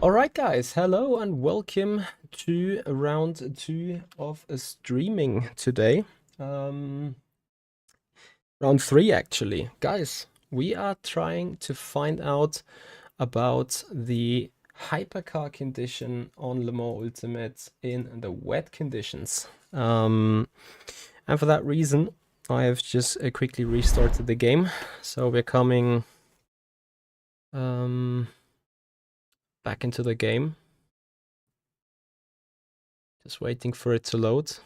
Alright guys, hello and welcome to round 2 of streaming today. Round 3 actually. Guys, we are trying to find out about the hypercar condition on Le Mans Ultimate in the wet conditions. And for that reason, I have just quickly restarted the game. So we're coming back into the game. Just waiting for it to load.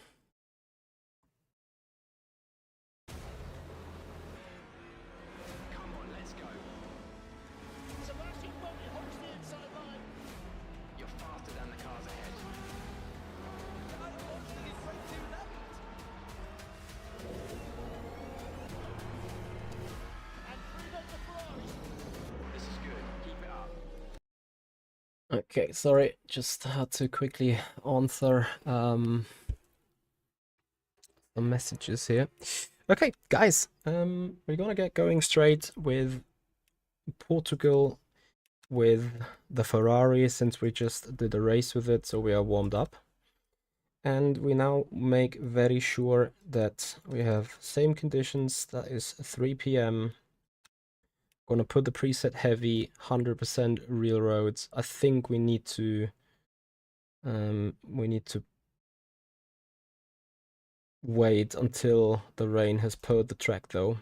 Okay, sorry, just had to quickly answer some messages here. Okay, guys, we're gonna get going straight with Portugal with the Ferrari since we just did a race with it, so we are warmed up. And we now make very sure that we have same conditions, that is 3 p.m. Gonna put the preset heavy, 100% real roads. I think we need to wait until the rain has poured the track though.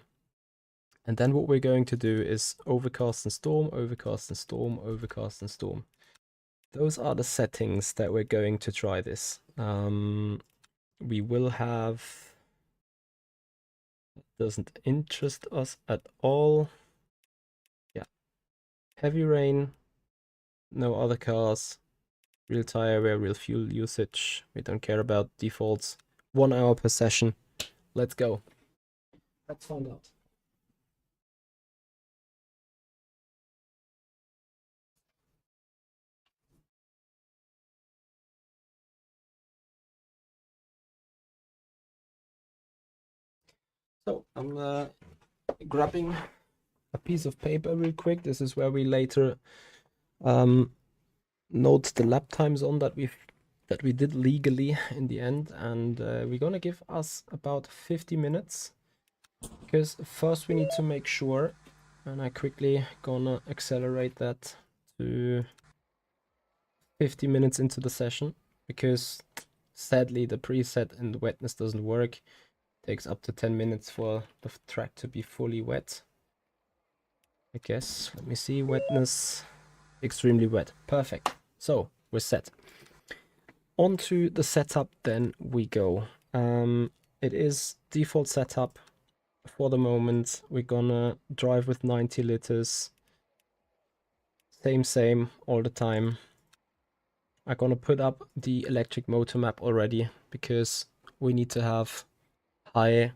And then what we're going to do is overcast and storm, overcast and storm, overcast and storm. Those are the settings that we're going to try this. We will have... Doesn't interest us at all. Yeah. Heavy rain, no other cars, real tire wear, real fuel usage. We don't care about defaults. 1 hour per session. Let's go. Let's find out. So I'm grabbing a piece of paper real quick. This is where we later note the lap times on that we did legally in the end, and we're gonna give us about 50 minutes because first we need to make sure, and I quickly gonna accelerate that to 50 minutes into the session because sadly the preset in the wetness doesn't work. Takes up to 10 minutes for the track to be fully wet. I guess, let me see, wetness, extremely wet. Perfect. So, we're set. Onto the setup then we go. It is default setup for the moment. We're gonna drive with 90 liters. Same all the time. I'm gonna put up the electric motor map already because we need to have high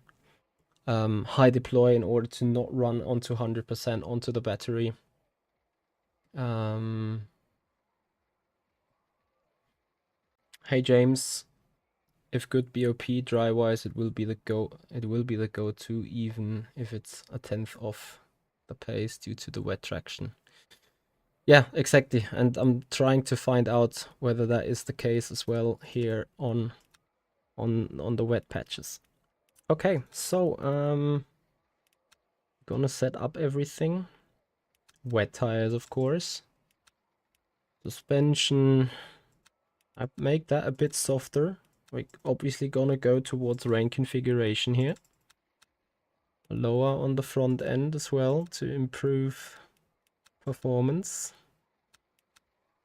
deploy in order to not run onto 100% onto the battery. Hey James, if good BOP dry wise, it will be the go-to even if it's a 10th off the pace due to the wet traction. Yeah, exactly, and I'm trying to find out whether that is the case as well here on the wet patches. Okay, so gonna set up everything. Wet tires, of course. Suspension, I make that a bit softer. We're obviously gonna go towards rain configuration here. Lower on the front end as well to improve performance.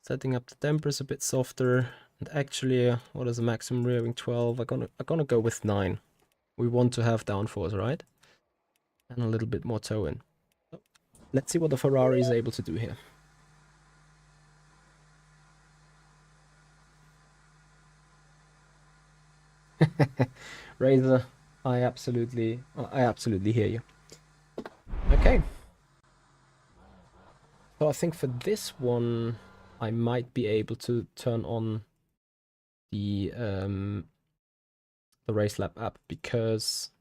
Setting up the dampers a bit softer. And actually, what is the maximum rearing? 12. I'm gonna go with 9. We want to have downforce, right? And a little bit more toe in. Let's see what the Ferrari is able to do here. Razor, I absolutely hear you. Okay. So I think for this one, I might be able to turn on the Race Lab app because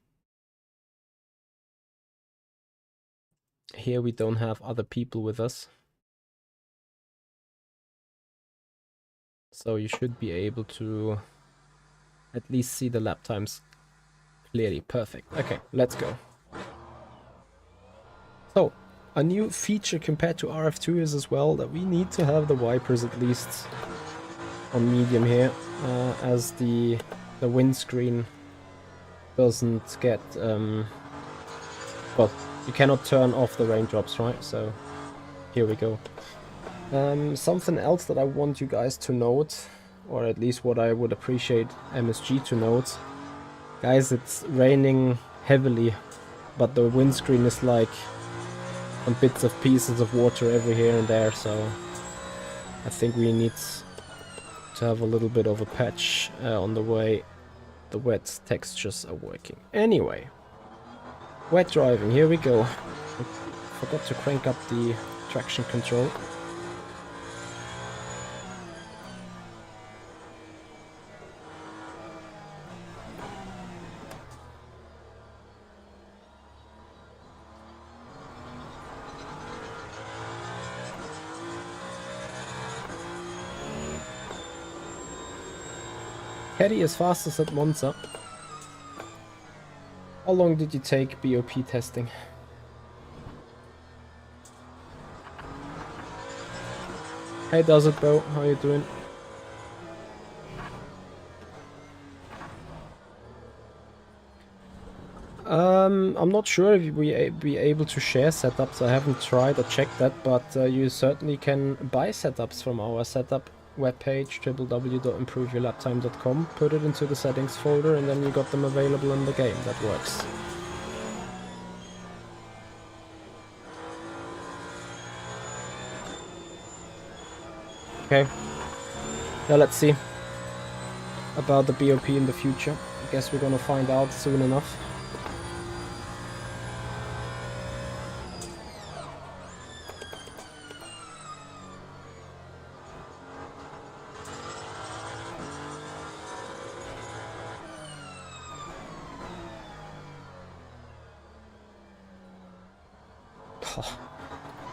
here we don't have other people with us. So you should be able to at least see the lap times clearly. Perfect. Okay, let's go. So, a new feature compared to RF2 is as well that we need to have the wipers at least on medium here, as the windscreen doesn't get, well, you cannot turn off the raindrops, right? So, here we go. Something else that I want you guys to note, or at least what I would appreciate MSG to note. Guys, it's raining heavily, but the windscreen is like on bits of pieces of water every here and there, so I think we need to have a little bit of a patch on the way the wet textures are working. Anyway, wet driving, here we go. I forgot to crank up the traction control. Caddy is fastest at Monza. How long did you take BOP testing? Hey, does it, Bo? How you doing? I'm not sure if we be able to share setups. I haven't tried or checked that, but you certainly can buy setups from our setup webpage, www.improveyourlaptime.com. Put it into the settings folder, and then you got them available in the game. That works. Okay. Now let's see about the BOP in the future. I guess we're gonna find out soon enough. Oh,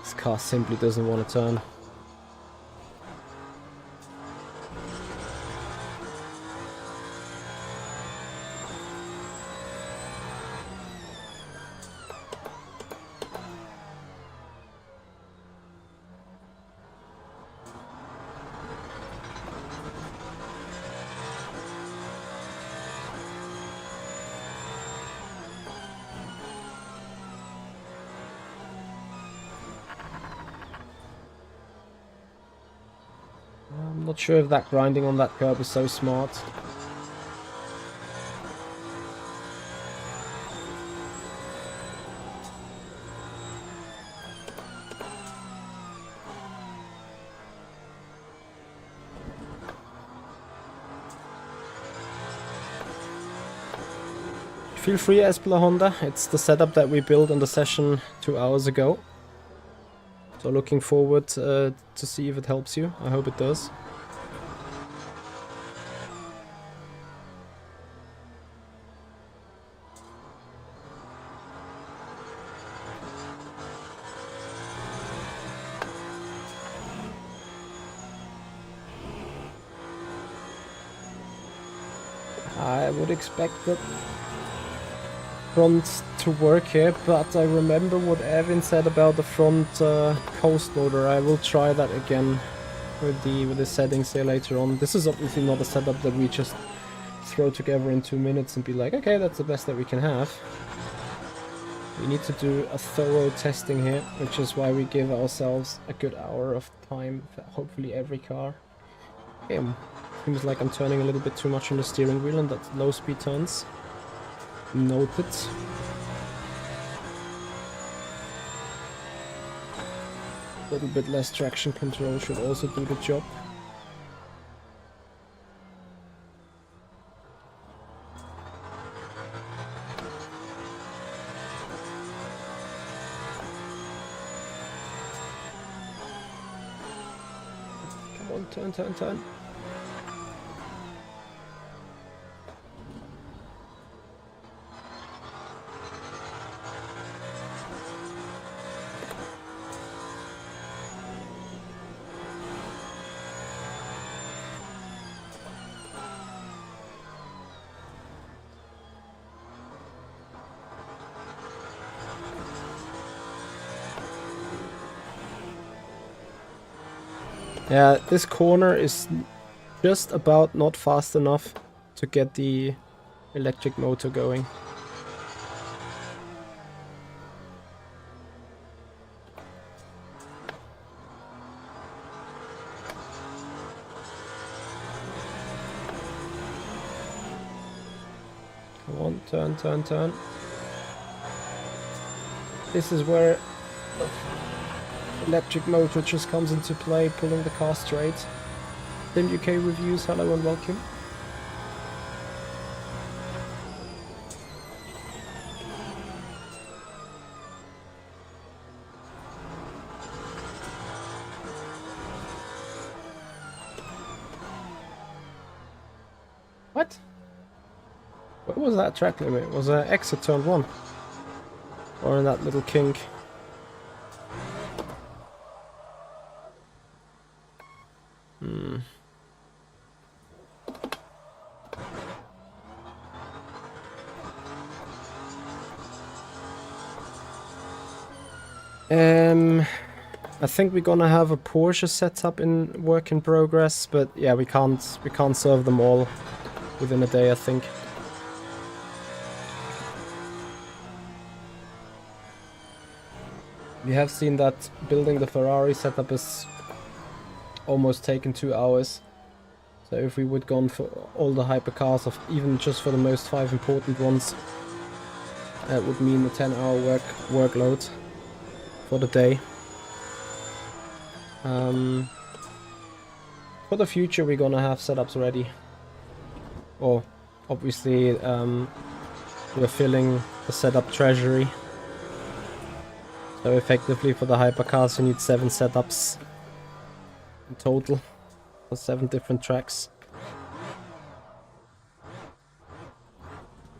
this car simply doesn't want to turn. I'm not sure if that grinding on that curb is so smart. Feel free, Espla Honda. It's the setup that we built on the session 2 hours ago. So looking forward to see if it helps you. I hope it does. I would expect that front to work here, but I remember what Erwin said about the front coast motor. I will try that again with the settings here later on. This is obviously not a setup that we just throw together in 2 minutes and be like, okay, that's the best that we can have. We need to do a thorough testing here, which is why we give ourselves a good hour of time for hopefully every car. Okay, seems like I'm turning a little bit too much on the steering wheel and that's low speed turns. Noted. A little bit less traction control should also do the job. Come on, turn, turn, turn. Yeah, this corner is just about not fast enough to get the electric motor going. Come on, turn, turn, turn. This is where the electric motor just comes into play, pulling the car straight. Sim UK reviews, hello and welcome. What? What was that track limit? Was that exit turn 1? Or in that little kink? I think we're gonna have a Porsche setup in work in progress, but yeah, we can't serve them all within a day, I think. We have seen that building the Ferrari setup is almost taken 2 hours. So if we would gone for all the hypercars, of even just for the most 5 important ones, that would mean a 10-hour workload for the day. For the future, we're gonna have setups ready. Or obviously, we're filling the setup treasury. So effectively, for the hypercars, you need 7 setups in total for 7 different tracks.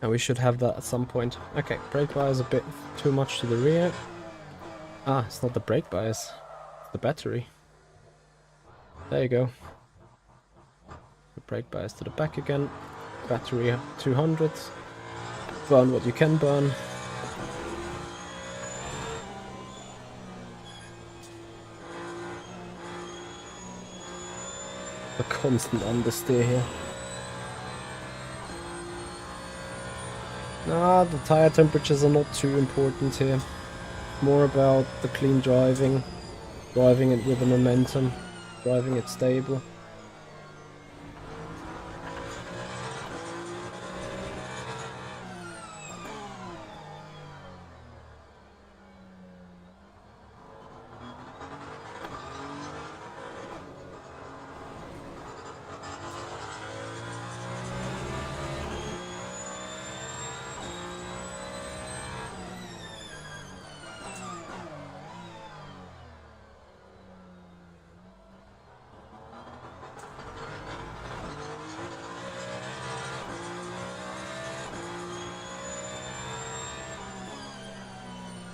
And we should have that at some point. Okay, brake bias a bit too much to the rear. Ah, it's not the brake bias, it's the battery. There you go. The brake bias to the back again. Battery 200. Burn what you can burn. A constant understeer here. Nah, the tire temperatures are not too important here. More about the clean driving, driving it with the momentum, driving it stable.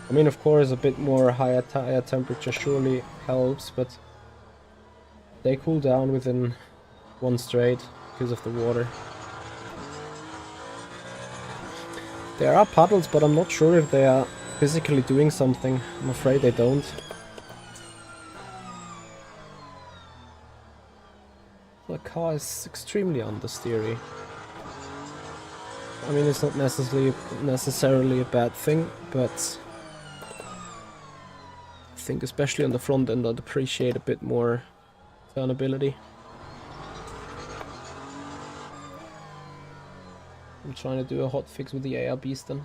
I mean, of course, a bit more higher tire temperature surely helps, but they cool down within 1 straight because of the water. There are puddles, but I'm not sure if they are physically doing something. I'm afraid they don't. The car is extremely understeery. I mean, it's not necessarily a bad thing, but I think especially on the front end I'd appreciate a bit more turnability. I'm trying to do a hot fix with the ARBs then.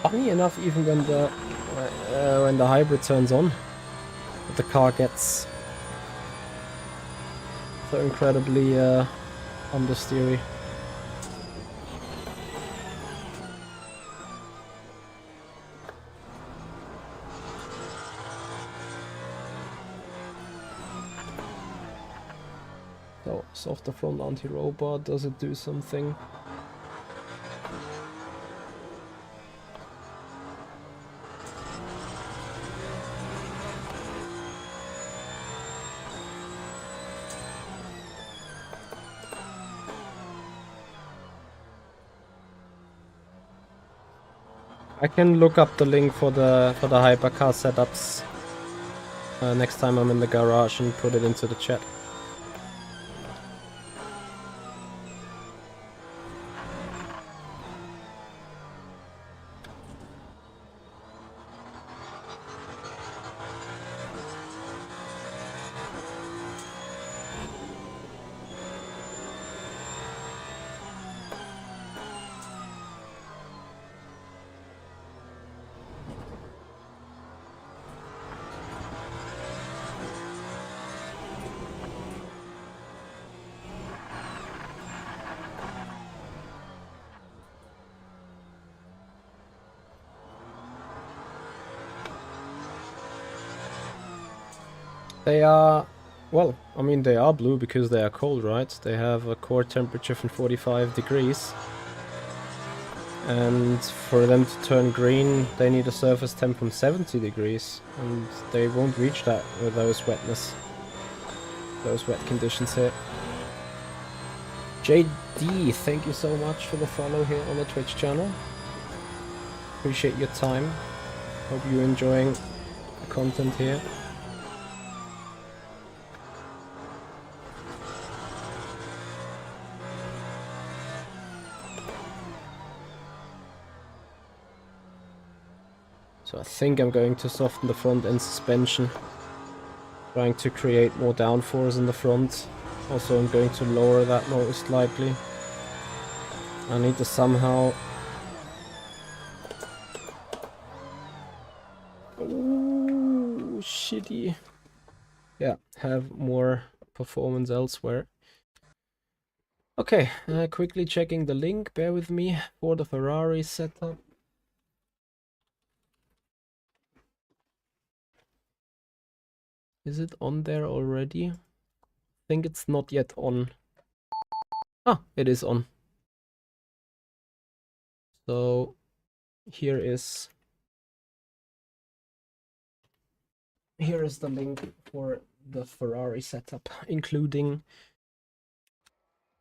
Funny enough, even when the hybrid turns on, the car gets so incredibly understeery. So, softer front anti-roll, does it do something? I can look up the link for the hypercar setups next time I'm in the garage and put it into the chat. They are, well, I mean they are blue because they are cold, right? They have a core temperature from 45 degrees. And for them to turn green, they need a surface temp from 70 degrees. And they won't reach that with those wet conditions here. JD, thank you so much for the follow here on the Twitch channel. Appreciate your time. Hope you're enjoying the content here. So I think I'm going to soften the front end suspension, trying to create more downforce in the front. Also I'm going to lower that most likely. I need to somehow... Ooh, shitty. Yeah, have more performance elsewhere. Okay, quickly checking the link, bear with me, for the Ferrari setup. Is it on there already? I think it's not yet on. Ah, it is on. So here is the link for the Ferrari setup, including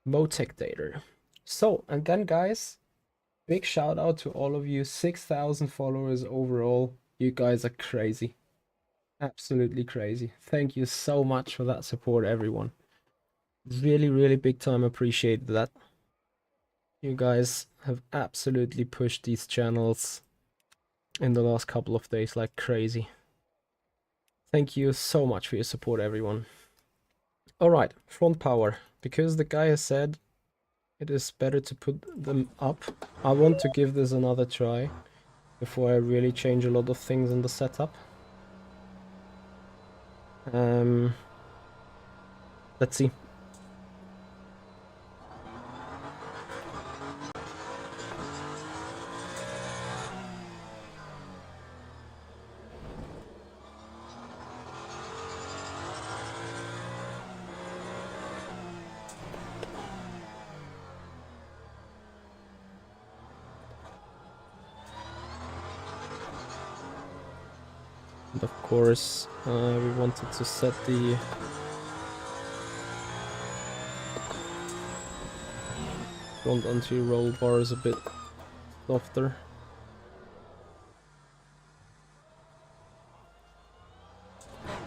Motec data. So, and then guys, big shout out to all of you, 6,000 followers overall. You guys are crazy. Absolutely crazy. Thank you so much for that support, everyone. Really, really big time appreciate that. You guys have absolutely pushed these channels in the last couple of days like crazy. Thank you so much for your support, everyone. Alright, front power. Because the guy has said it is better to put them up, I want to give this another try before I really change a lot of things in the setup. Let's see. And of course, we wanted to set the front anti-roll bars a bit softer.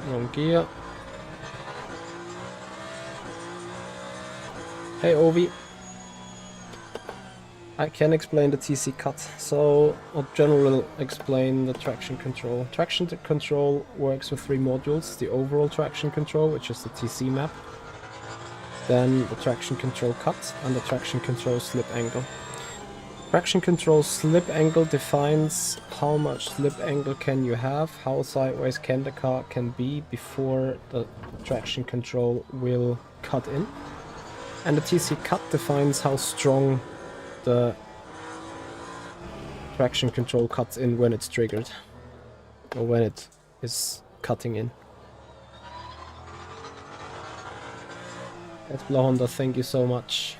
Wrong gear. Hey Ovi. I can explain the TC cut. So I'll generally explain the traction control. Traction control works with 3 modules. The overall traction control, which is the TC map. Then the traction control cut and the traction control slip angle. Traction control slip angle defines how much slip angle can you have, how sideways can the car can be before the traction control will cut in. And the TC cut defines how strong the traction control cuts in when it's triggered, or when it is cutting in. Tesla Honda, thank you so much.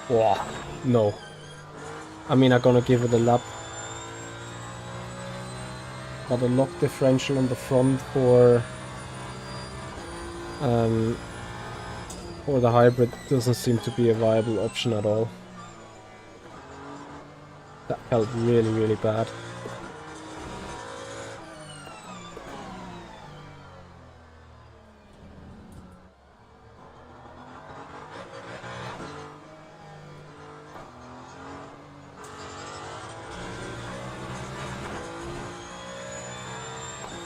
Wow, no. I mean, I'm gonna give it a lap. But a lock differential on the front for the hybrid doesn't seem to be a viable option at all. That felt really, really bad.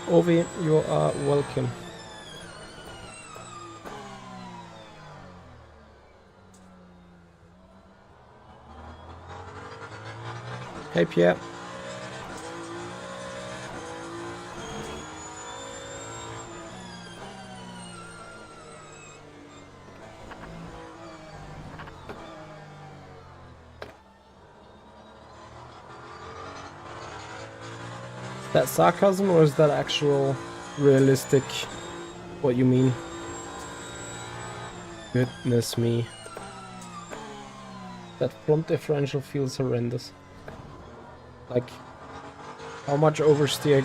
Ovi, you are welcome. Hey Pierre. Is that sarcasm or is that actual realistic what you mean? Goodness me. That front differential feels horrendous. Like, how much oversteer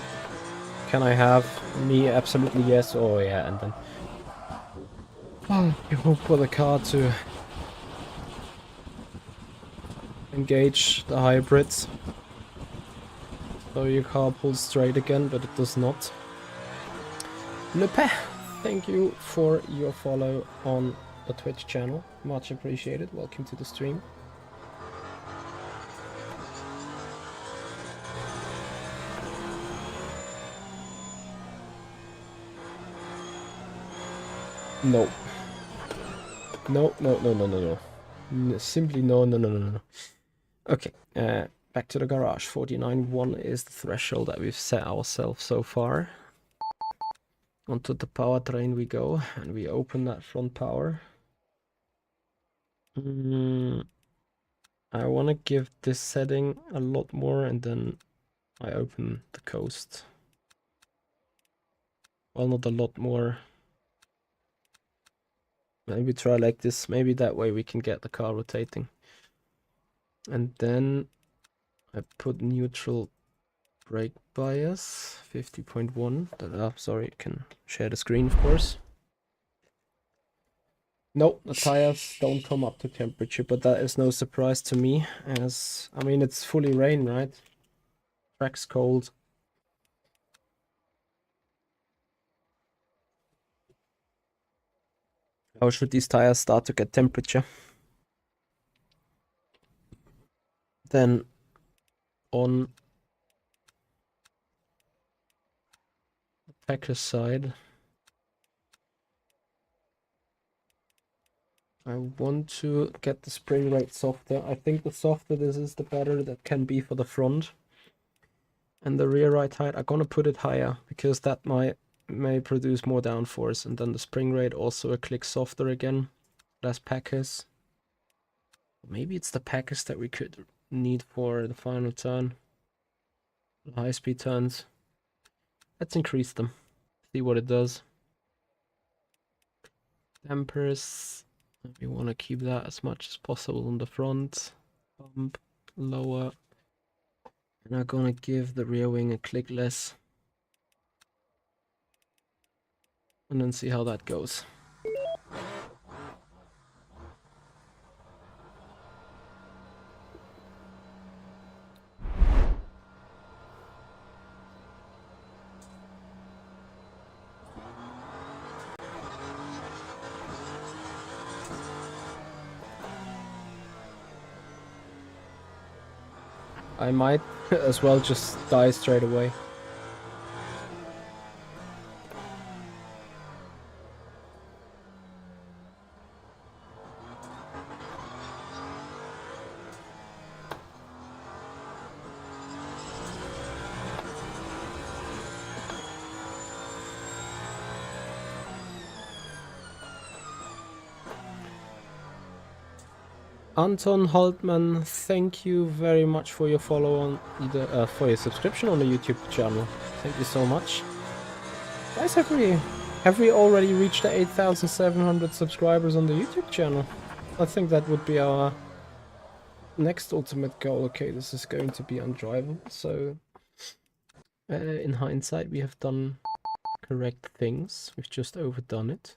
can I have? Me, absolutely yes. Oh yeah, and then you hope for the car to engage the hybrids. So your car pulls straight again, but it does not. Lepe, thank you for your follow on the Twitch channel. Much appreciated. Welcome to the stream. No. No, no, no, no, no, no. Simply no, no, no, no, no. Okay, back to the garage. 49.1 is the threshold that we've set ourselves so far. Onto the powertrain we go, and we open that front power. I want to give this setting a lot more, and then I open the coast. Well, not a lot more. Maybe try like this. Maybe that way we can get the car rotating. And then I put neutral brake bias, 50.1. Sorry, you can share the screen, of course. No, the tires don't come up to temperature, but that is no surprise to me, as, I mean, it's fully rain, right? Track's cold. How should these tires start to get temperature? Then on the packer's side, I want to get the spring rate softer. I think the softer this is, the better that can be for the front. And the rear right height, I'm gonna put it higher because that may produce more downforce, and then the spring rate also a click softer again, less packers. Maybe it's the packers that we could need for the final turn, high speed turns. Let's increase them, see what it does. Dampers, we want to keep that as much as possible on the front. Bump lower, and I'm gonna give the rear wing a click less, and then see how that goes. I might as well just die straight away. Anton Holtman, thank you very much for your follow on for your subscription on the YouTube channel. Thank you so much. Guys, have we already reached the 8,700 subscribers on the YouTube channel? I think that would be our next ultimate goal. Okay, this is going to be undrivable, so In hindsight, we have done correct things. We've just overdone it.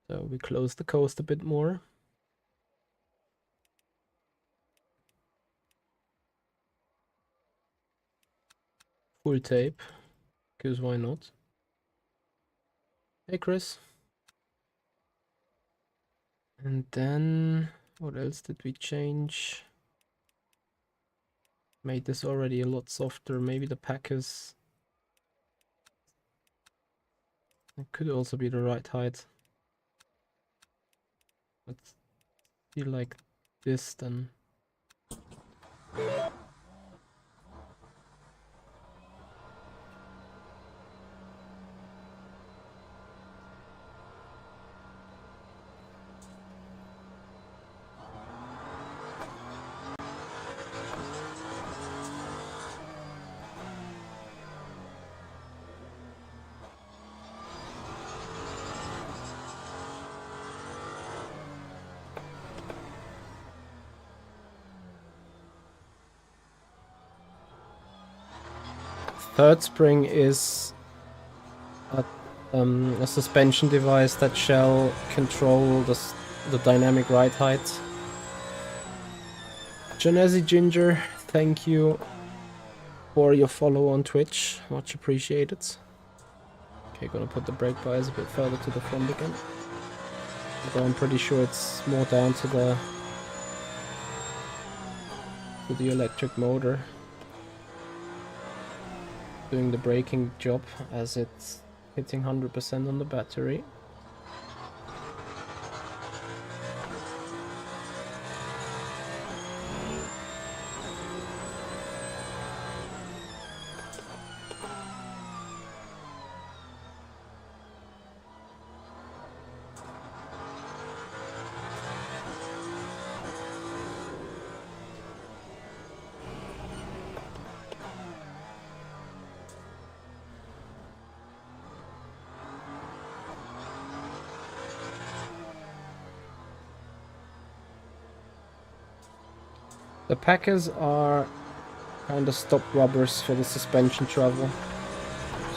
So we close the coast a bit more. Full tape, because why not? Hey Chris. And then what else did we change? Made this already a lot softer. Maybe the packers. It could also be the right height. Let's see like this then. Third spring is a suspension device that shall control the dynamic ride height. Genesi Ginger, thank you for your follow on Twitch. Much appreciated. Okay, gonna put the brake bias a bit further to the front again. Although I'm pretty sure it's more down to the electric motor doing the braking job, as it's hitting 100% on the battery. The packers are kind of stop rubbers for the suspension travel.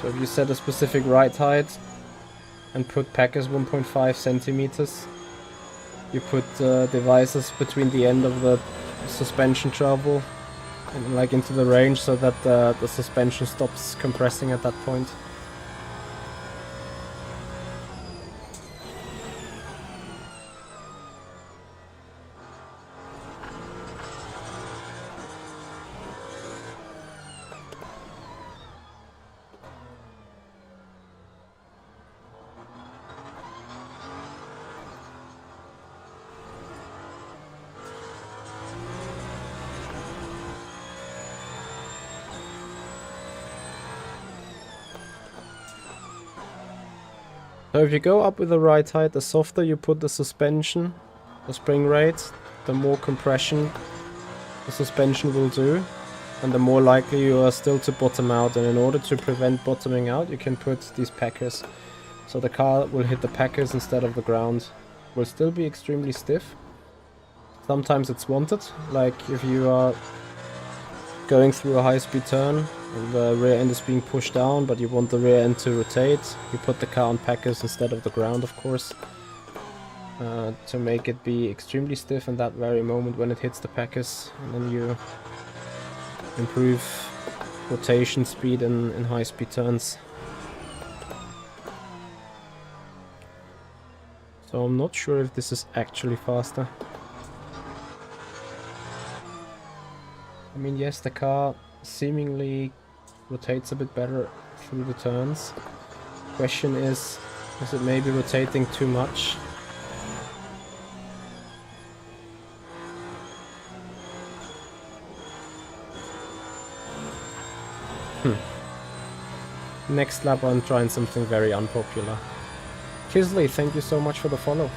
So if you set a specific ride height and put packers 1.5 centimeters, you put devices between the end of the suspension travel and like into the range so that the suspension stops compressing at that point. So if you go up with the ride height, the softer you put the suspension, the spring rate, the more compression the suspension will do, and the more likely you are still to bottom out. And in order to prevent bottoming out, you can put these packers. So the car will hit the packers instead of the ground. Will still be extremely stiff. Sometimes it's wanted, like if you are going through a high-speed turn, the rear end is being pushed down, but you want the rear end to rotate. You put the car on packers instead of the ground, of course, to make it be extremely stiff in that very moment when it hits the packers, and then you improve rotation speed in high-speed turns. So I'm not sure if this is actually faster. I mean, yes, the car seemingly rotates a bit better through the turns. Question is it maybe rotating too much? Next lap I'm trying something very unpopular. Kisley, thank you so much for the follow.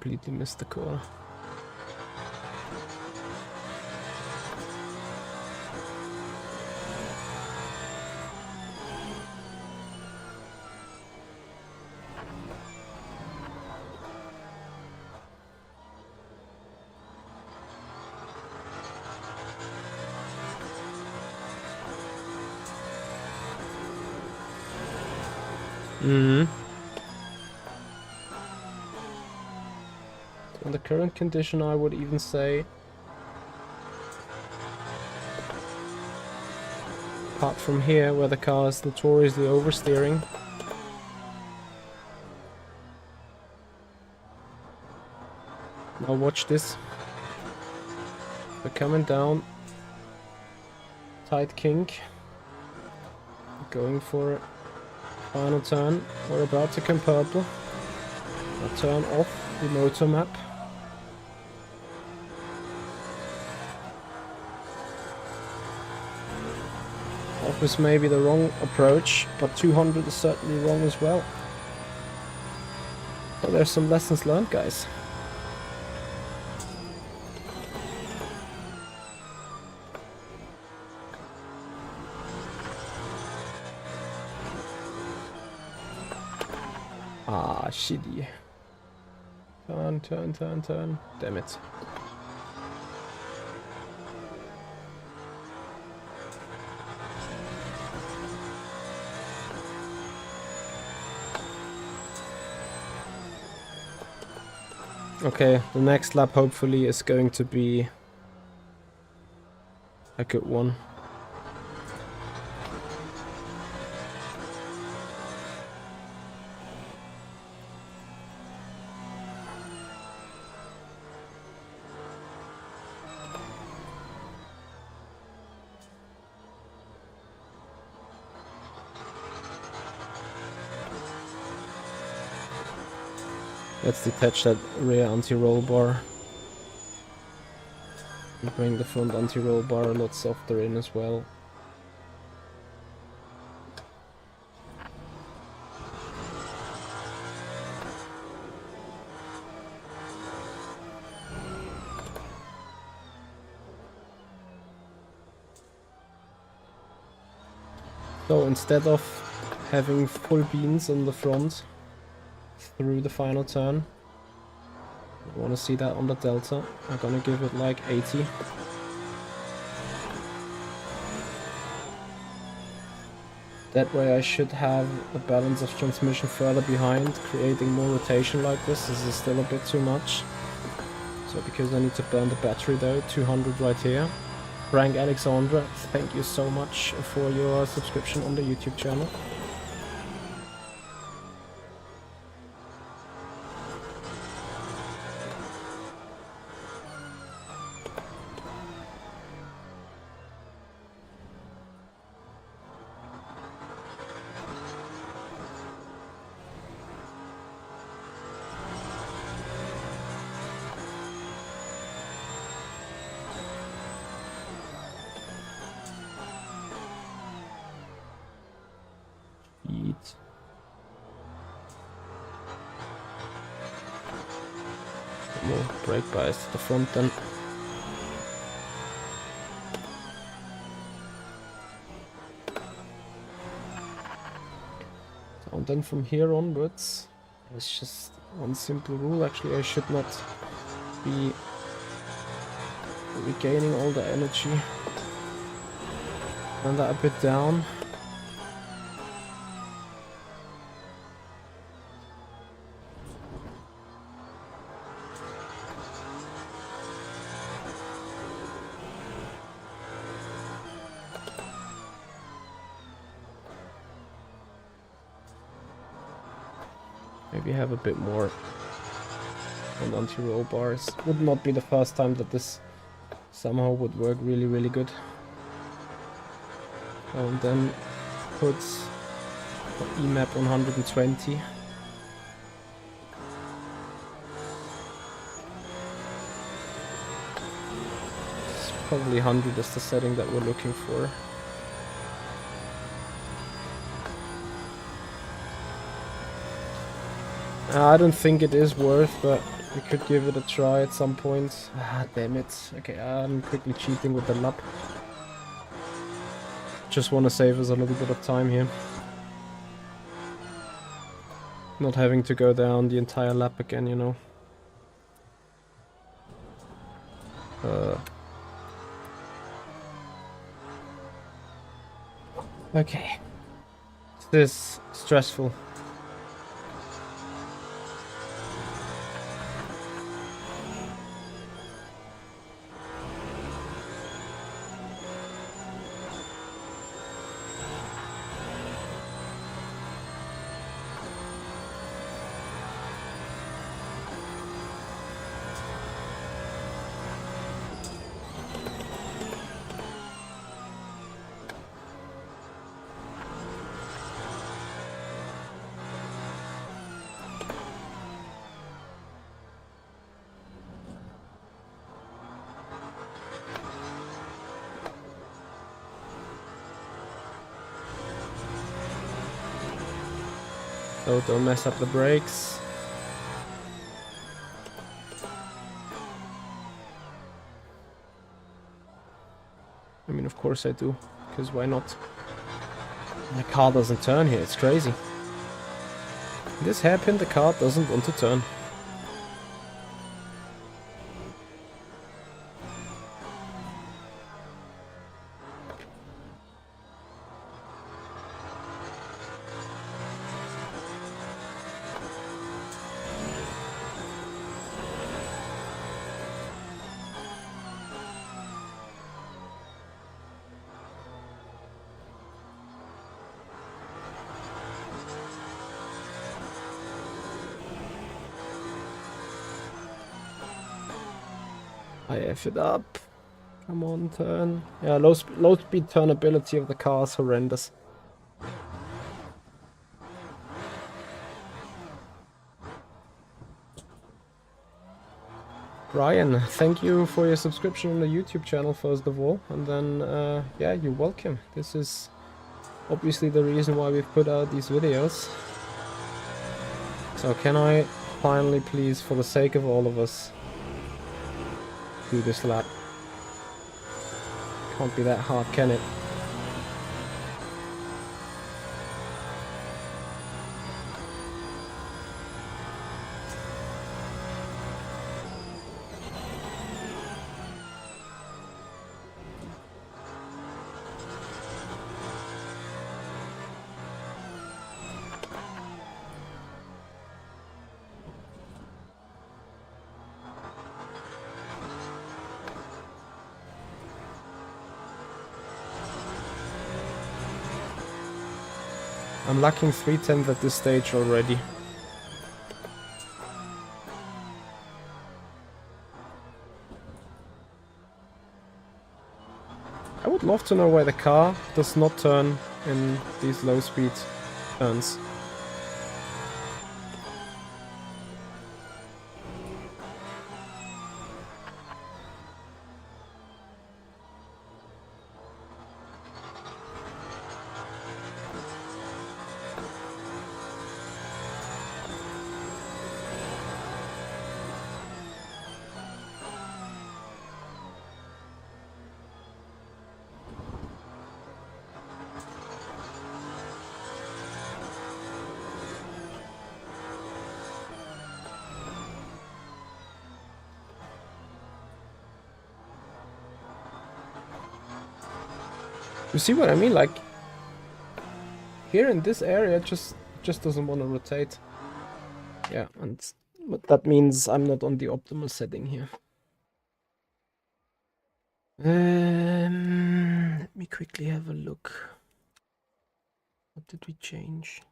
completely missed the corner. In the current condition, I would even say, apart from here, where the car is notoriously oversteering, now watch this. We're coming down, tight kink, going for it. Final turn, we're about to come purple. I'll turn off the motor map. That was maybe the wrong approach, but 200 is certainly wrong as well. So there's some lessons learned, guys. Ah, shitty. Turn, turn, turn, turn. Damn it. Okay, the next lap hopefully is going to be a good one. Let's detach that rear anti-roll bar. And bring the front anti-roll bar a lot softer in as well. So instead of having full beans on the front through the final turn, I want to see that on the delta. I'm gonna give it like 80. That way I should have a balance of transmission further behind, creating more rotation like this. This is still a bit too much. So because I need to burn the battery though, 200 right here. Frank Alexandra, thank you so much for your subscription on the YouTube channel. More brake bias to the front then. So, and then from here onwards, it's just one simple rule. Actually, I should not be regaining all the energy. Turn that a bit down. Maybe have a bit more on anti-roll bars. Would not be the first time that this somehow would work really good. And then put EMAP 120. It's probably 100 is the setting that we're looking for. I don't think it is worth, but We could give it a try at some point. Ah, damn it. Okay, I'm quickly cheating with the lap. Just want to save us a little bit of time here. Not having to go down the entire lap again, you know. Okay. This is stressful. So don't mess up the brakes. I mean, of course I do, because why not? My car doesn't turn here, it's crazy. This hairpin, the car doesn't want to turn. I F it up. Come on, turn. Yeah, low speed turnability of the car is horrendous. Ryan, thank you for your subscription on the YouTube channel first of all, and then yeah, you're welcome. This is obviously the reason why we've put out these videos. So can I finally please, for the sake of all of us, do this lap? Can't be that hard, can it? I'm lacking 3/10 at this stage already. I would love to know why the car does not turn in these low speed turns. You see what I mean? Like, here in this area, it just doesn't want to rotate. Yeah, but that means I'm not on the optimal setting here. Let me quickly have a look. What did we change?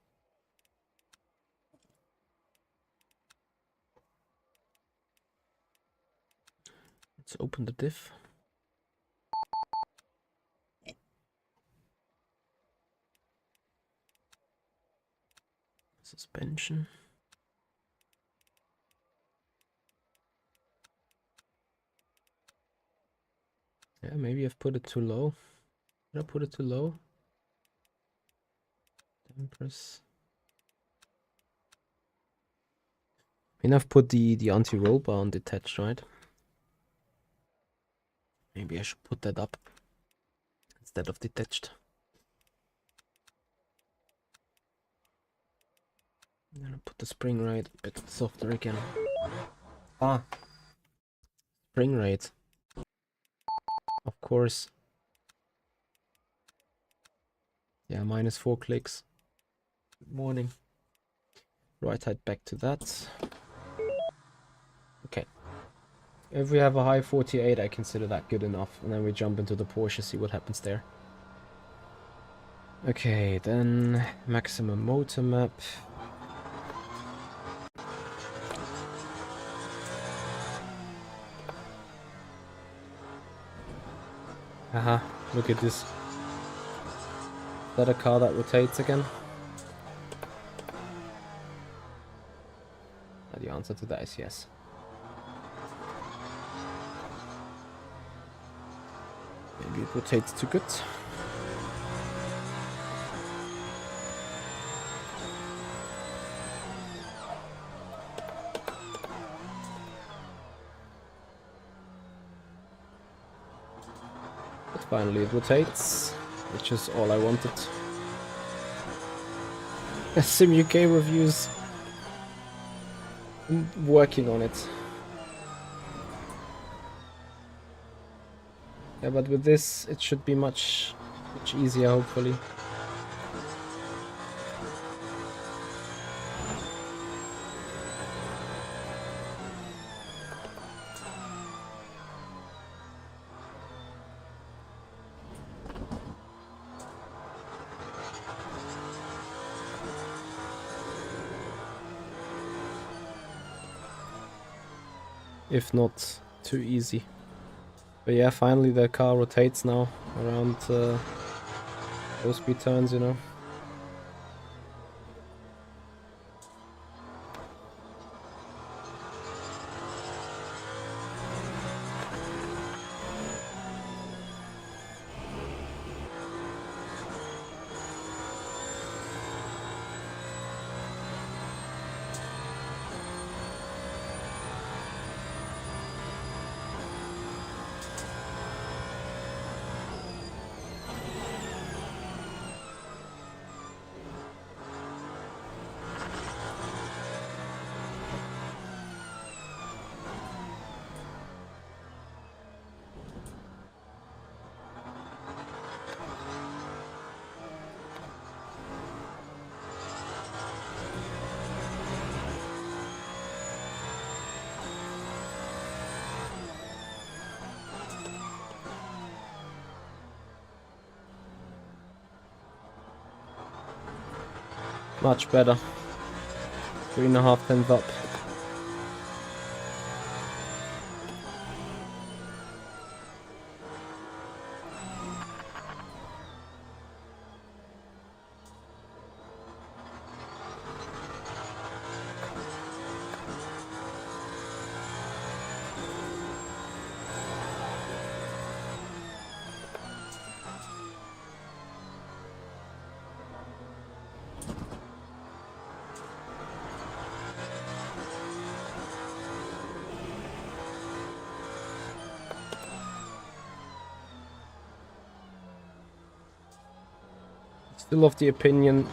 Let's open the diff. Suspension. Yeah, maybe I've put it too low. Did I put it too low? Dampers. mean, I've put the anti-roll bar on detached, right? Maybe I should put that up instead of detached. And then I'll put the spring rate a bit softer again. Ah, spring rate. Of course. Yeah, -4 clicks. Good morning. Right, head back to that. Okay. If we have a high 48, I consider that good enough. And then we jump into the Porsche, see what happens there. Okay, then maximum motor map. Haha, look at this. Is that a car that rotates again? The answer to that is yes. Maybe it rotates too good. But finally it rotates, which is all I wanted. Sim UK reviews. I'm working on it. Yeah, but with this it should be much easier, hopefully. If not too easy. But yeah, finally the car rotates now around low speed turns, you know. Much better. 3.5 tenths up. Still of the opinion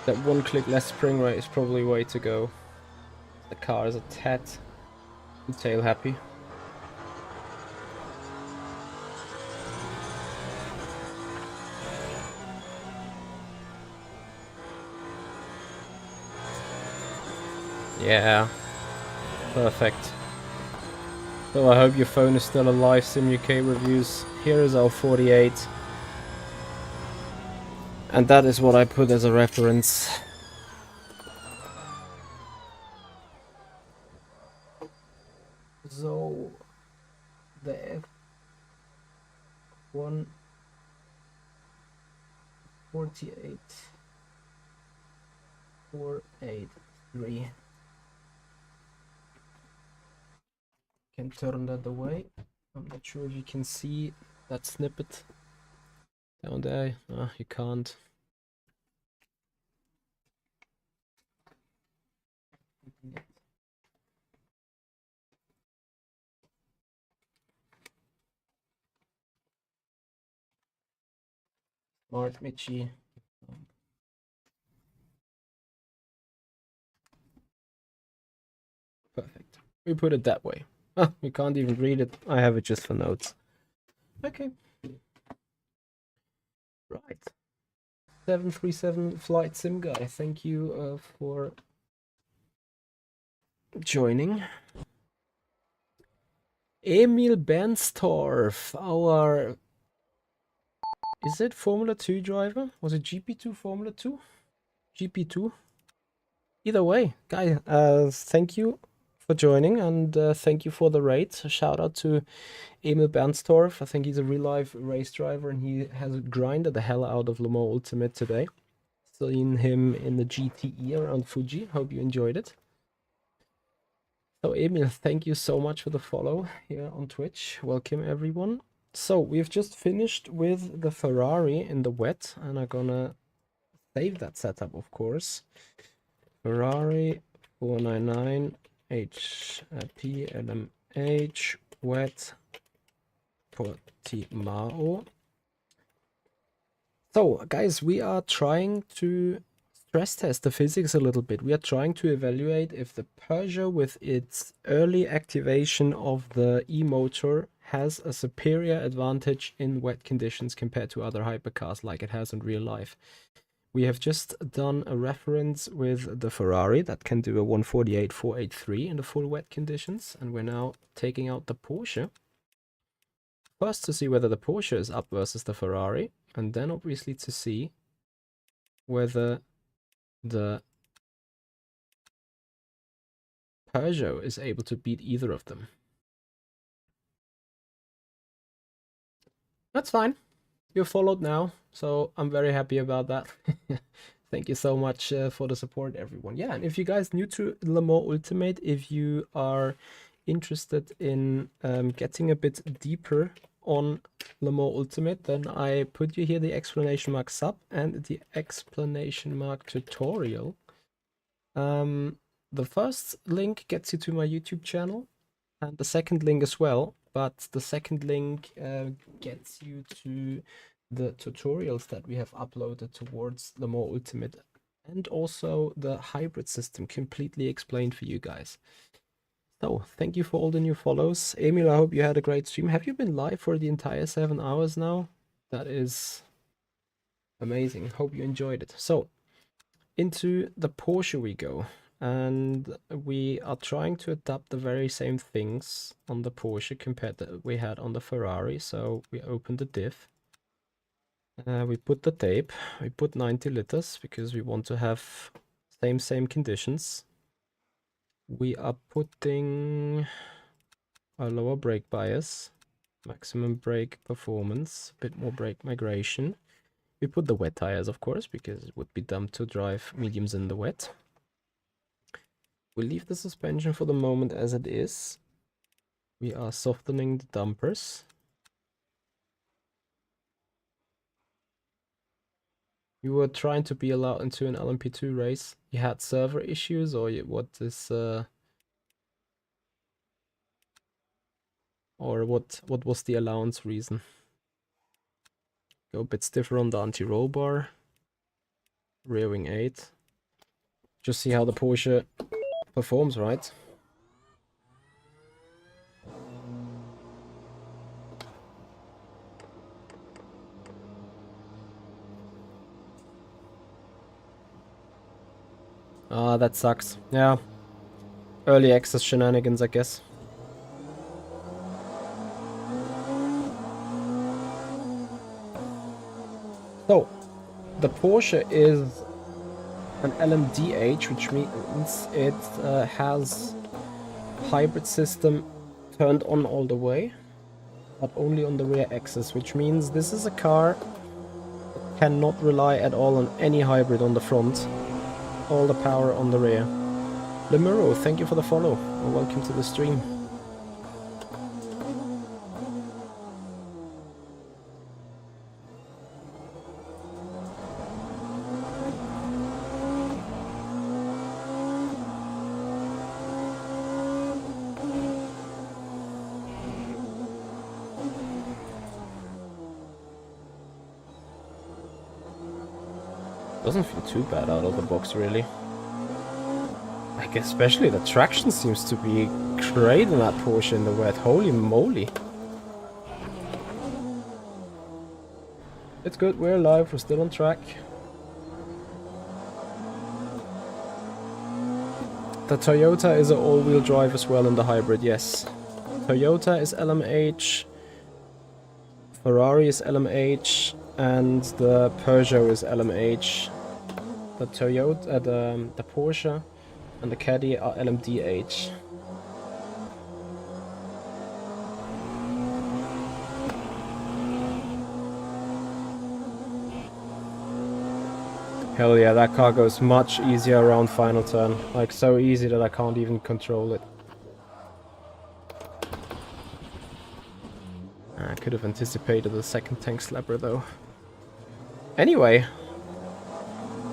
that 1 click less spring rate is probably way to go. The car is a tad too tail happy. Yeah, perfect. So I hope your phone is still alive, Sim UK reviews. Here is our 48. And that is what I put as a reference. So the F1 48 483. Can turn that away. I'm not sure if you can see that snippet down there. You can't. Smart Mitchy. Perfect. We put it that way. Ah, we can't even read it. I have it just for notes. Okay. Right. 737 Flight Sim Guy, thank you for joining. Emil Bernstorff, our... Is it Formula 2 driver? Was it GP2 Formula 2? GP2? Either way, guy, thank you for joining, and thank you for the rate. A shout out to Emil Bernstorff. I think he's a real life race driver, and he has grinded the hell out of Le Mans Ultimate today. Seen him in the GTE around Fuji. Hope you enjoyed it. So Emil, thank you so much for the follow here on Twitch. Welcome everyone. So we've just finished with the Ferrari in the wet, and I'm gonna save that setup, of course. Ferrari 499 PLMH wet Portimao. So guys, we are trying to stress test the physics a little bit. We are trying to evaluate if the Peugeot with its early activation of the e-motor has a superior advantage in wet conditions compared to other hypercars like it has in real life. We have just done a reference with the Ferrari that can do a 148.483 in the full wet conditions, and we're now taking out the Porsche. First to see whether the Porsche is up versus the Ferrari, and then obviously to see whether the Peugeot is able to beat either of them. That's fine. You're followed now, so I'm very happy about that. Thank you so much for the support, everyone. Yeah, and if you guys new to Le Mans Ultimate, if you are interested in getting a bit deeper on Le Mans Ultimate, then I put you here the exclamation mark sub and the exclamation mark tutorial. The first link gets you to my YouTube channel, and the second link as well, but the second link gets you to the tutorials that we have uploaded towards Le Mans Ultimate, and also the hybrid system completely explained for you guys. So thank you for all the new follows. Emil, I hope you had a great stream. Have you been live for the entire 7 hours now? That is amazing. Hope you enjoyed it. So into the Porsche we go, and we are trying to adapt the very same things on the Porsche compared to we had on the Ferrari. So we open the diff. We put the tape, we put 90 liters because we want to have same conditions. We are putting a lower brake bias, maximum brake performance, a bit more brake migration. We put the wet tires, of course, because it would be dumb to drive mediums in the wet. We leave the suspension for the moment as it is. We are softening the dampers. You were trying to be allowed into an LMP2 race. You had server issues, or what is or what was the allowance reason? Go a bit stiffer on the anti-roll bar. Rear wing 8. Just see how the Porsche performs, right? Ah, that sucks. Yeah. Early access shenanigans, I guess. So, the Porsche is an LMDH, which means it has hybrid system turned on all the way, but only on the rear axis, which means this is a car that cannot rely at all on any hybrid on the front. All the power on the rear. Lemuro, thank you for the follow, and welcome to the stream. Doesn't feel too bad out of the box, really. Like, especially the traction seems to be great in that Porsche in the wet. Holy moly. It's good, we're alive, we're still on track. The Toyota is an all-wheel drive as well in the hybrid, yes. Toyota is LMH, Ferrari is LMH, and the Peugeot is LMH. The Toyota, the Porsche and the Caddy are LMDH. Hell yeah, that car goes much easier around final turn. Like, so easy that I can't even control it. I could have anticipated the second tank slapper though. Anyway,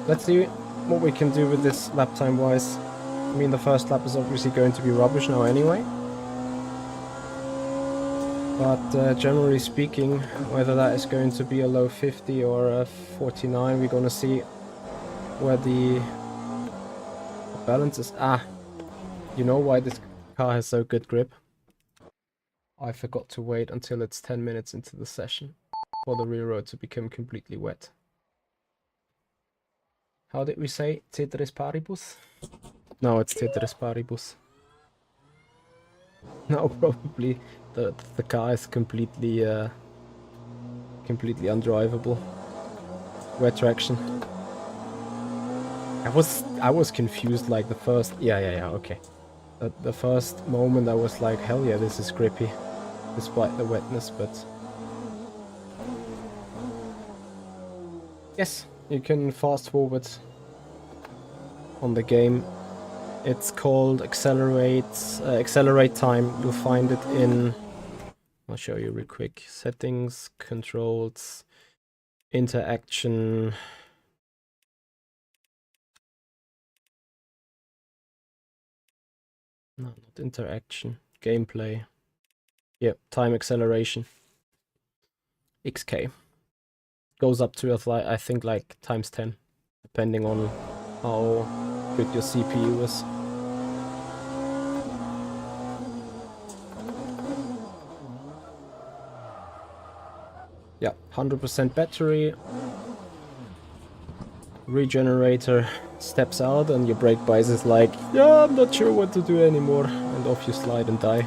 let's see what we can do with this lap time wise. I mean, the first lap is obviously going to be rubbish now anyway. But generally speaking, whether that is going to be a low 50 or a 49, we're gonna see where the balance is. Ah, you know why this car has so good grip? I forgot to wait until it's 10 minutes into the session for the rear road to become completely wet. How did we say? Ceteris paribus? No, it's Ceteris paribus. No, probably the car is completely undrivable. Wet traction. I was confused like the first... Yeah, okay. The first moment I was like, hell yeah, this is grippy. Despite the wetness, but... Yes, you can fast forward on the game. It's called Accelerate Time. You'll find it in... I'll show you real quick. Settings, controls, interaction... No, not interaction. Gameplay. Yep, time acceleration. XK. Goes up to, I think, like times 10. Depending on how good your CPU is. Yeah, 100% battery. Regenerator steps out and your brake bias is like, yeah, I'm not sure what to do anymore, and off you slide and die.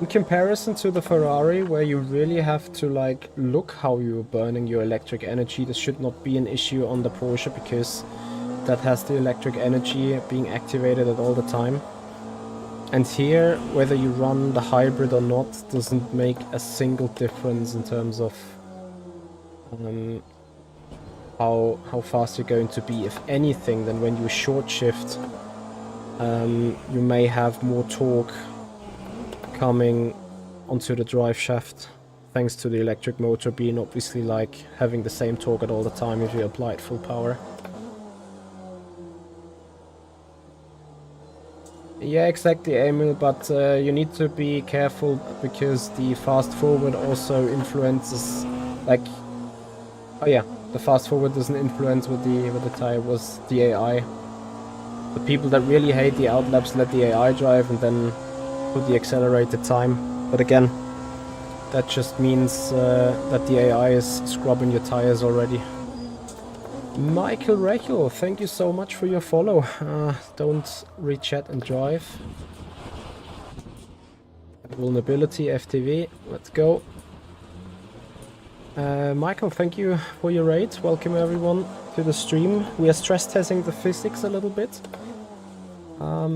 In comparison to the Ferrari, where you really have to like look how you're burning your electric energy, this should not be an issue on the Porsche because that has the electric energy being activated at all the time. And here, whether you run the hybrid or not, doesn't make a single difference in terms of how fast you're going to be. If anything, then when you short shift, you may have more torque coming onto the drive shaft, thanks to the electric motor being obviously like having the same torque at all the time if you apply it full power. Yeah, exactly, Emil, but you need to be careful because the fast forward also influences, like, oh yeah, the fast forward doesn't influence with the tire, was the AI. The people that really hate the outlaps let the AI drive and then put the accelerated time. But again, that just means that the AI is scrubbing your tires already. Michael Rechel, thank you so much for your follow. Don't re-chat and drive. Vulnerability FTV, let's go. Michael, thank you for your raid. Welcome everyone to the stream. We are stress testing the physics a little bit.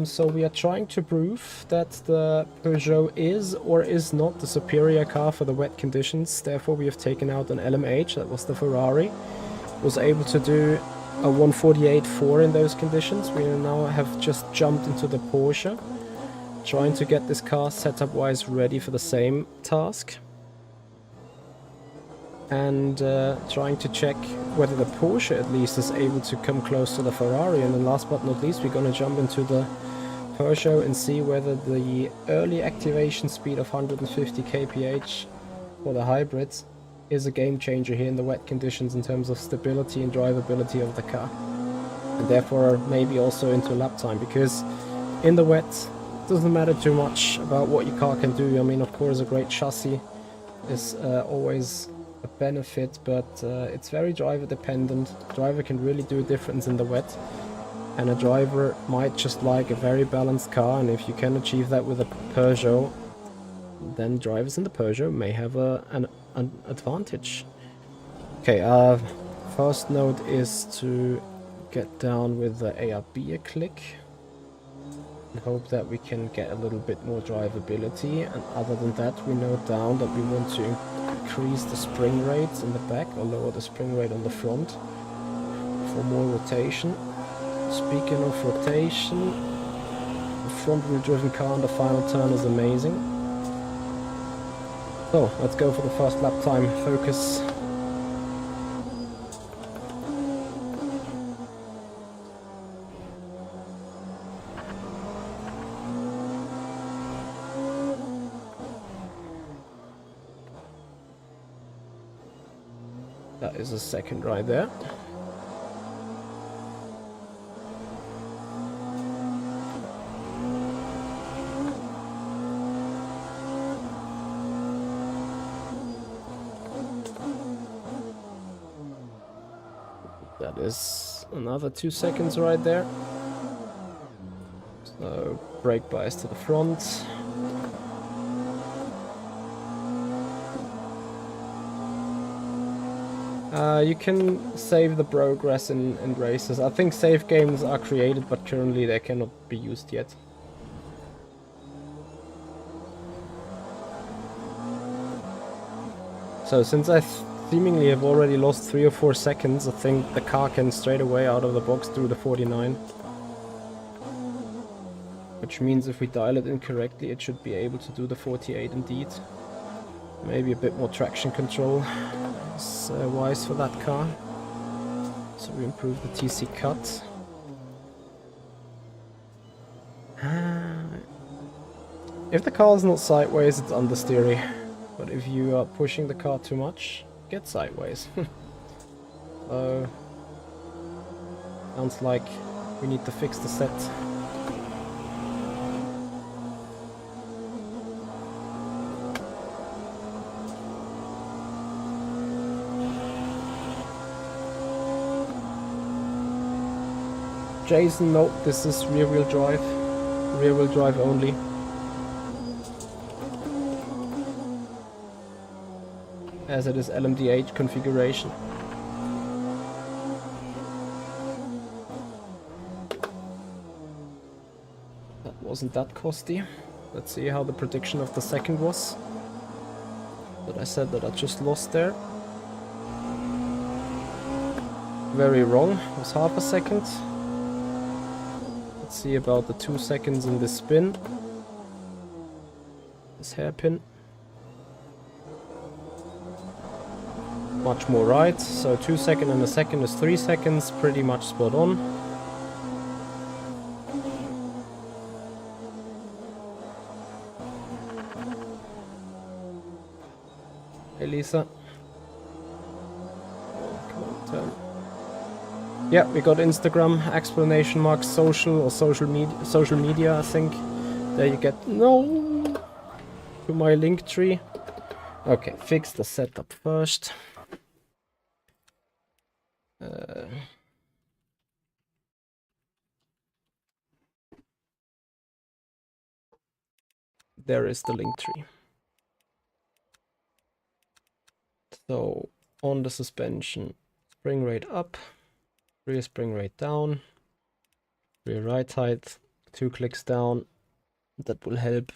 So we are trying to prove that the Peugeot is or is not the superior car for the wet conditions. Therefore we have taken out an LMH, that was the Ferrari. Was able to do a 148.4 in those conditions. We now have just jumped into the Porsche, trying to get this car setup wise ready for the same task. And trying to check whether the Porsche at least is able to come close to the Ferrari. And then last but not least, we're going to jump into the Peugeot and see whether the early activation speed of 150 kph for the hybrids is a game changer here in the wet conditions in terms of stability and drivability of the car. And therefore maybe also into lap time, because in the wet it doesn't matter too much about what your car can do. I mean, of course, a great chassis is always a benefit, but it's very driver dependent. The driver can really do a difference in the wet, and a driver might just like a very balanced car, and if you can achieve that with a Peugeot, then drivers in the Peugeot may have an advantage. Okay, first note is to get down with the ARB a click and hope that we can get a little bit more drivability, and other than that we note down that we want to increase the spring rates in the back or lower the spring rate on the front for more rotation. Speaking of rotation, the front wheel driven car on the final turn is amazing. So let's go for the first lap time focus. That is a second right there. That is another 2 seconds right there. So brake bias to the front. You can save the progress in races. I think save games are created, but currently they cannot be used yet. So since I seemingly have already lost 3 or 4 seconds, I think the car can straight away out of the box do the 49. Which means if we dial it incorrectly, it should be able to do the 48 indeed. Maybe a bit more traction control is wise for that car. So we improve the TC cut. If the car is not sideways, it's understeery. But if you are pushing the car too much, get sideways. So sounds like we need to fix the set. Jason, nope, this is rear-wheel drive. Rear-wheel drive only. As it is LMDH configuration. That wasn't that costly. Let's see how the prediction of the second was. That I said that I just lost there. Very wrong, it was half a second. Let's see about the 2 seconds in this spin. This hairpin. Much more right, so 2 seconds and a second is 3 seconds, pretty much spot on. Hey Lisa. Come on, turn. Yeah, we got Instagram, explanation mark, social or social media, I think. There you get, no, to my link tree. Okay, fix the setup first. There is the link tree. So on the suspension, spring rate up, rear spring rate down, rear right height, 2 clicks down. That will help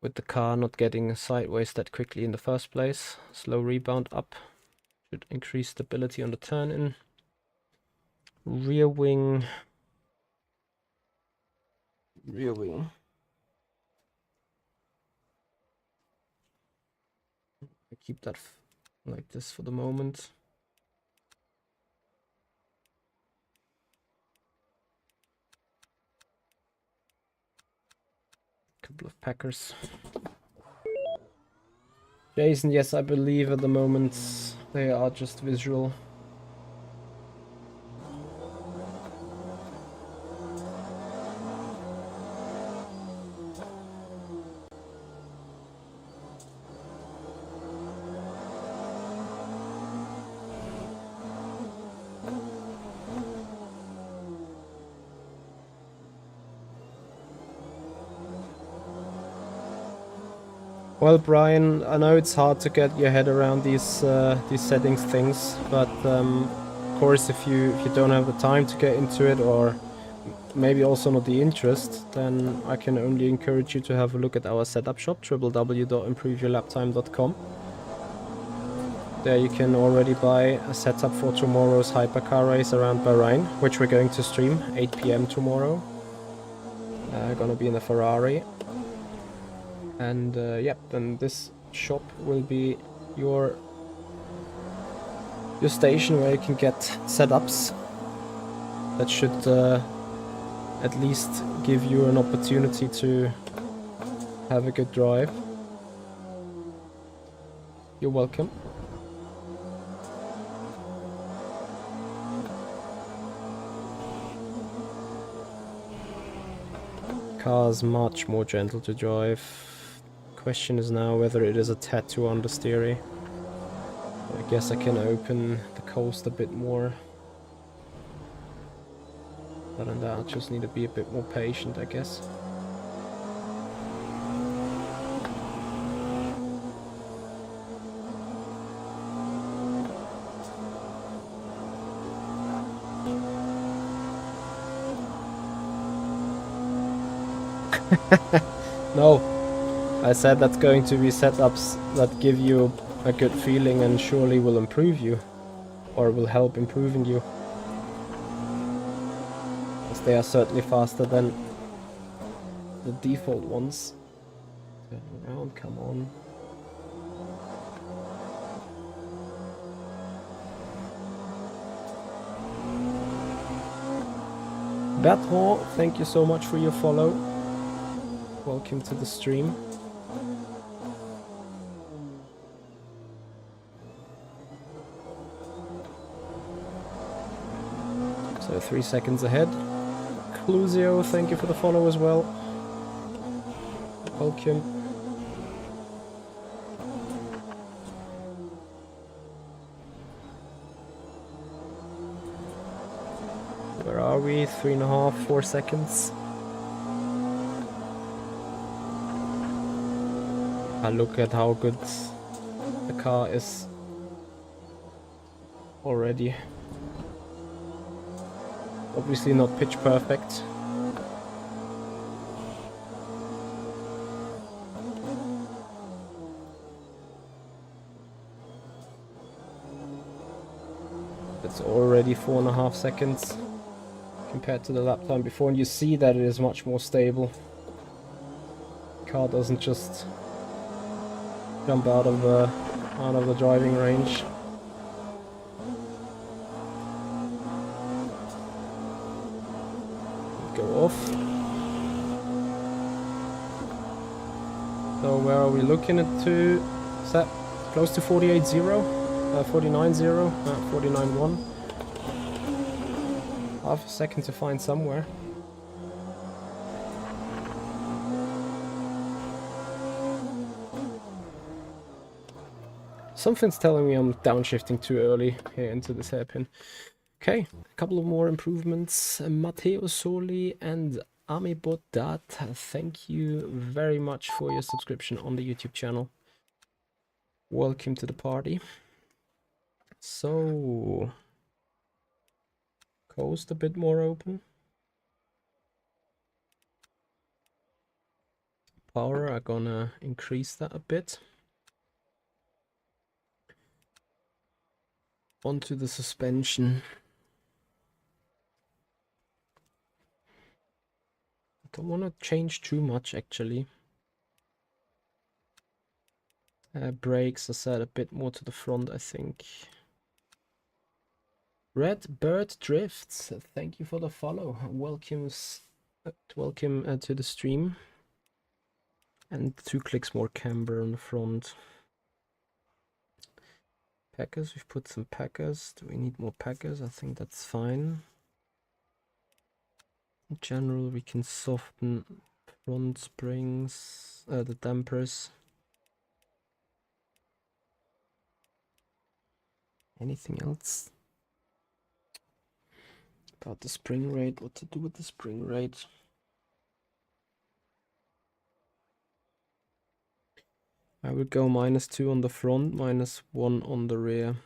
with the car not getting sideways that quickly in the first place. Slow rebound up should increase stability on the turn in. Rear wing. Rear wing. I keep that like this for the moment. Couple of packers. Jason, yes, I believe at the moment they are just visual. Well, Brian, I know it's hard to get your head around these settings things, but of course, if you don't have the time to get into it, or maybe also not the interest, then I can only encourage you to have a look at our setup shop, www.improveyourlaptime.com. There you can already buy a setup for tomorrow's Hypercar race around Bahrain, which we're going to stream 8 PM tomorrow. Gonna be in the Ferrari. And yeah, then this shop will be your station where you can get setups that should at least give you an opportunity to have a good drive. You're welcome. Car's much more gentle to drive. Question is now whether it is a tattoo on the steering. I guess I can open the coast a bit more. Other than that, I just need to be a bit more patient, I guess. No, I said that's going to be setups that give you a good feeling and surely will improve you, or will help improving you. As they are certainly faster than the default ones. Turn around, come on. Bertrand, thank you so much for your follow. Welcome to the stream. So 3 seconds ahead. Clusio, thank you for the follow as well. Welcome. Where are we? 3.5, 4 seconds. And look at how good the car is already. Obviously not pitch perfect. It's already 4.5 seconds compared to the lap time before, and you see that it is much more stable. The car doesn't just jump out of the driving range. Go off. So where are we looking at to? Is that close to 48.0? 49.0? 49.1. Half a second to find somewhere. Something's telling me I'm downshifting too early here into this hairpin. Okay, a couple of more improvements. Matteo Soli and Amibodat, thank you very much for your subscription on the YouTube channel. Welcome to the party. So, coast a bit more open. Power, I'm gonna increase that a bit. Onto the suspension. Don't want to change too much actually. Brakes are set a bit more to the front, I think. Red Bird Drifts, thank you for the follow. Welcome to the stream. And 2 clicks more camber on the front. Packers, we've put some packers. Do we need more packers? I think that's fine. In general, we can soften front springs, the dampers. Anything else? About the spring rate, what to do with the spring rate? I would go -2 on the front, -1 on the rear.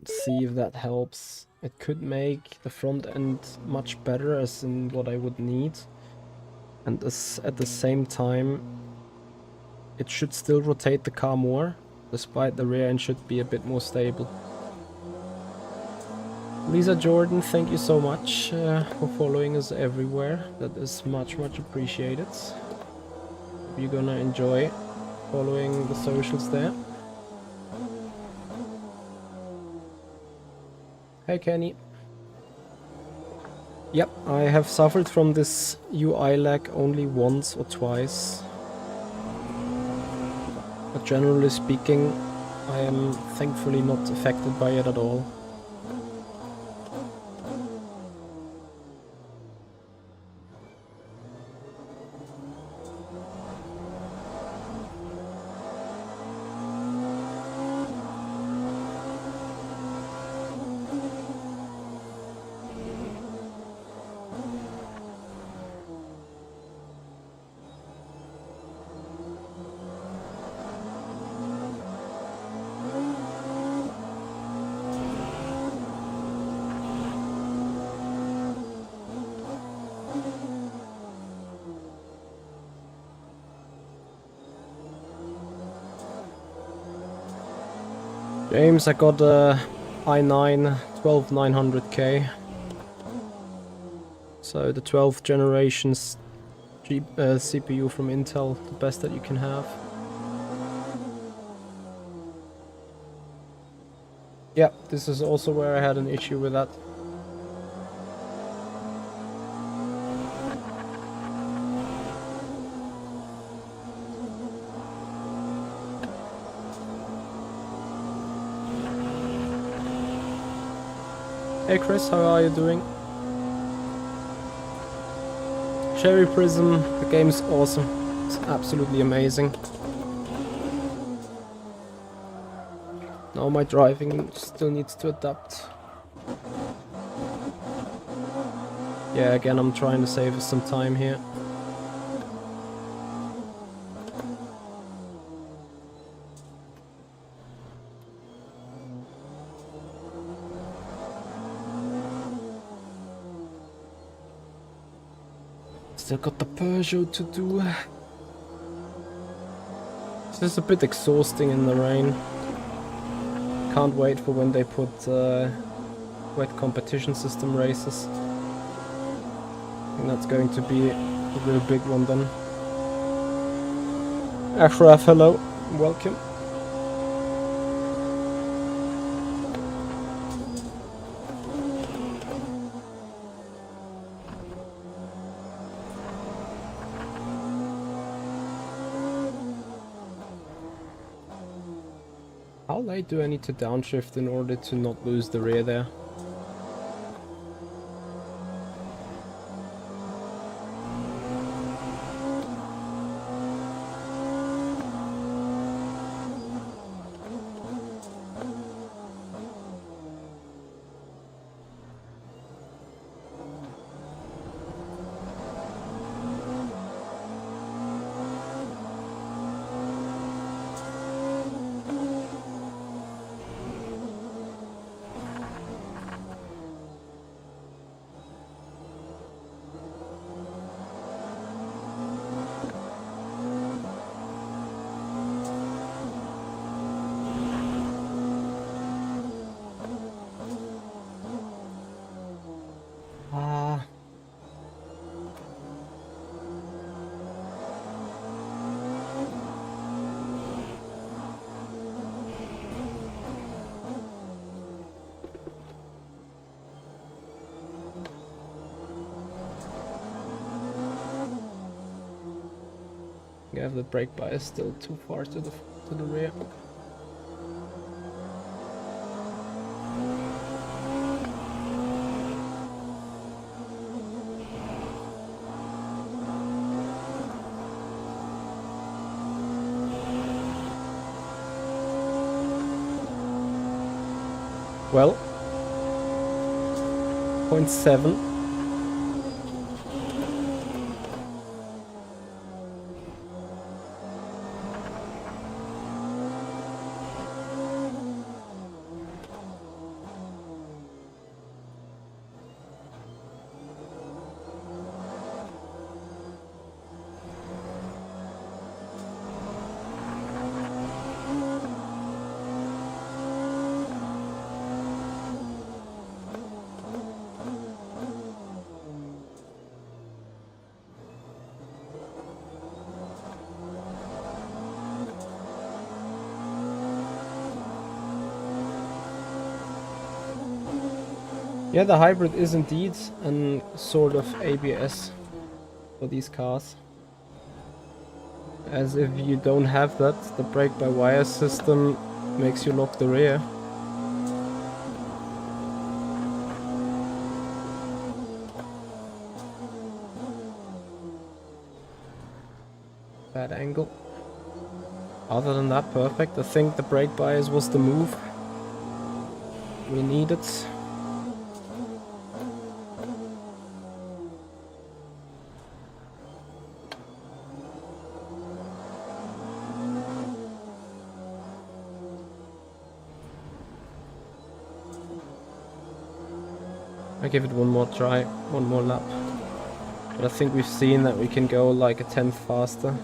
See if that helps. It could make the front end much better, as in what I would need. And at the same time, it should still rotate the car more, despite the rear end should be a bit more stable. Lisa Jordan, thank you so much for following us everywhere. That is much appreciated. You're gonna enjoy following the socials there. Hey Kenny. Yep, I have suffered from this UI lag only once or twice. But generally speaking, I am thankfully not affected by it at all. James, I got a i9 12900K. So the 12th generation's CPU from Intel, the best that you can have. Yeah, this is also where I had an issue with that. Hey Chris, how are you doing? Cherry Prism, the game is awesome. It's absolutely amazing. Now my driving still needs to adapt. Yeah, again, I'm trying to save some time here. Still got the Peugeot to do. This is a bit exhausting in the rain. Can't wait for when they put wet competition system races. I think that's going to be a real big one then. Ashraf, hello, welcome. How late do I need to downshift in order to not lose the rear there? I have the brake bias still too far to the rear. Well, 0.7. Yeah, the hybrid is indeed a sort of ABS for these cars. As if you don't have that, the brake-by-wire system makes you lock the rear. Bad angle. Other than that, perfect. I think the brake bias was the move we needed. I give it one more try, one more lap. But I think we've seen that we can go like a tenth faster.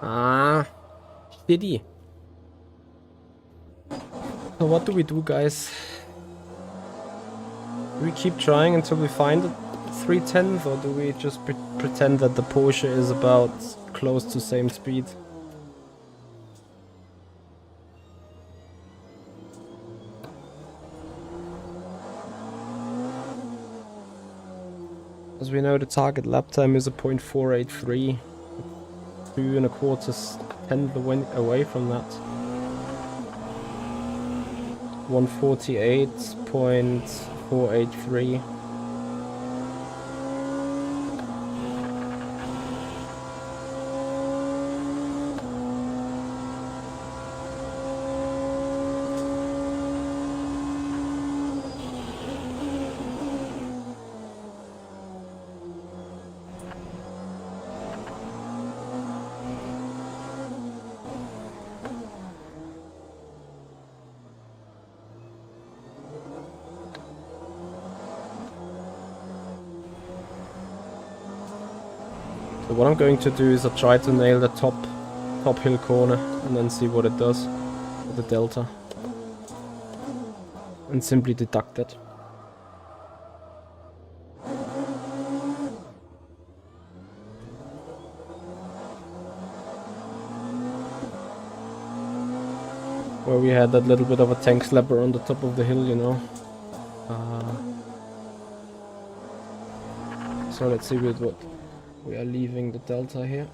Ah, shitty. So what do we do, guys? Do we keep trying until we find it 3/10, or do we just pretend that the Porsche is about close to same speed? As we know, the target lap time is a 0.483. 2.25 tenth away from that. 148.483. So what I'm going to do is I'll try to nail the top hill corner and then see what it does with the delta. And simply deduct it. Where we had that little bit of a tank slapper on the top of the hill, you know. So let's see with what we are leaving the delta here.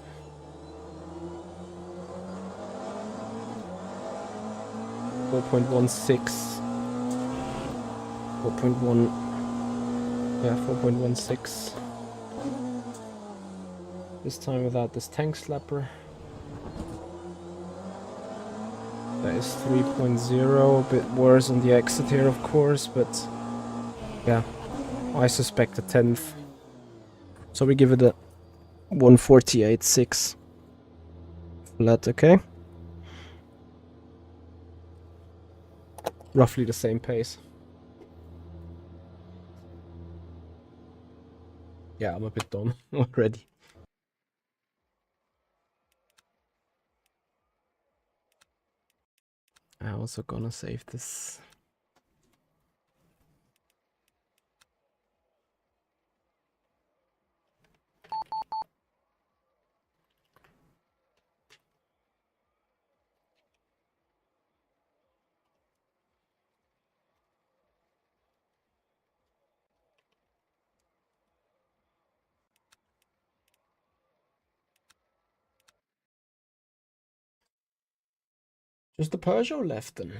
4.16. 4.1. Yeah, 4.16. This time without this tank slapper. That is 3.0, a bit worse on the exit here, of course, but yeah, I suspect a tenth. So we give it a 148.6 flat, okay? Roughly the same pace. Yeah, I'm a bit done already. I'm also gonna save this. Just the Peugeot left then.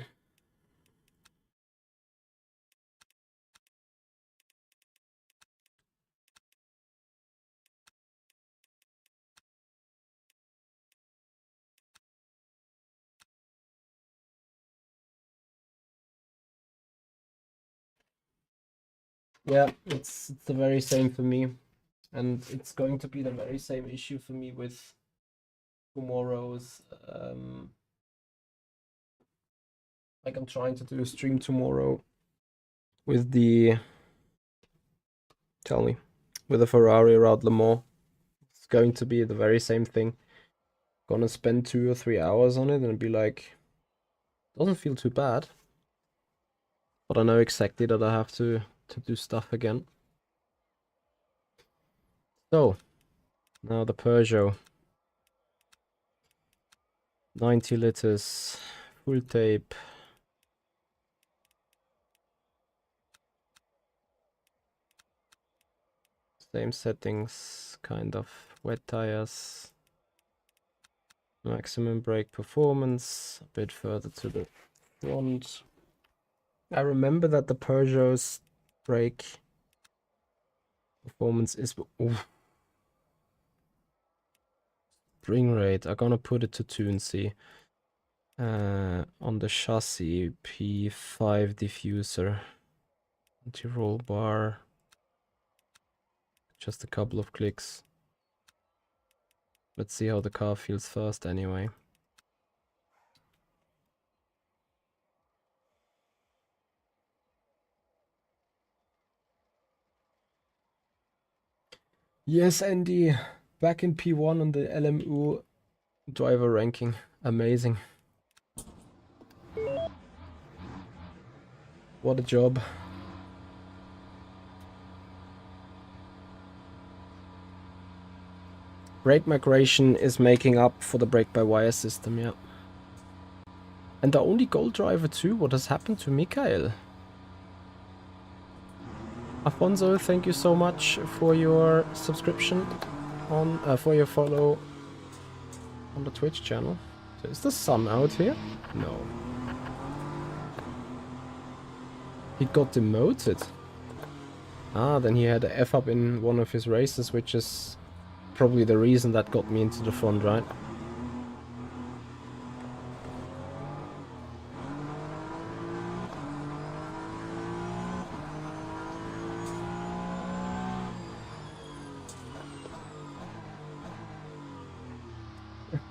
Yeah, it's the very same for me. And it's going to be the very same issue for me with tomorrow's like I'm trying to do a stream tomorrow with the with the Ferrari around Le Mans. It's going to be the very same thing. Gonna spend 2 or 3 hours on it and be like, doesn't feel too bad. But I know exactly that I have to do stuff again. So now the Peugeot. 90 liters, full tape. Same settings, kind of wet tires. Maximum brake performance, a bit further to the front. I remember that the Peugeot's brake performance is... Ooh. Spring rate, I'm gonna put it to tune, see. On the chassis, P5 diffuser. Anti-roll bar. Just a couple of clicks. Let's see how the car feels first anyway. Yes, Andy, back in P1 on the LMU driver ranking. Amazing. What a job. Brake migration is making up for the brake-by-wire system, yeah. And the only gold driver too? What has happened to Mikael? Afonso, thank you so much for your subscription on, for your follow on the Twitch channel. So is the sun out here? No. He got demoted. Ah, then he had a F up in one of his races, which is probably the reason that got me into the front, right?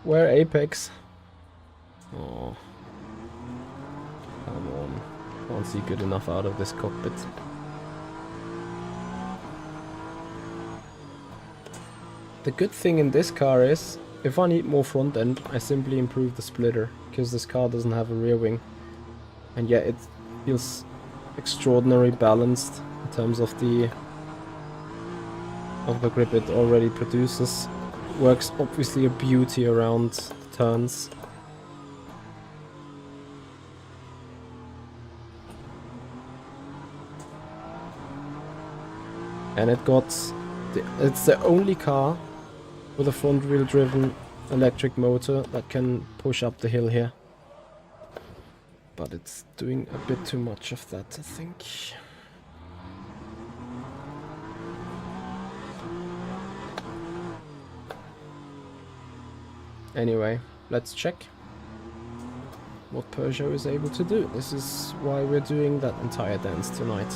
Where Apex? Oh. Come on. Can't see good enough out of this cockpit. The good thing in this car is, if I need more front end, I simply improve the splitter, because this car doesn't have a rear wing. And yet it feels extraordinarily balanced in terms of the grip it already produces. Works obviously a beauty around the turns. And it's the only car with a front wheel driven electric motor that can push up the hill here. But it's doing a bit too much of that, I think. Anyway, let's check what Peugeot is able to do. This is why we're doing that entire dance tonight.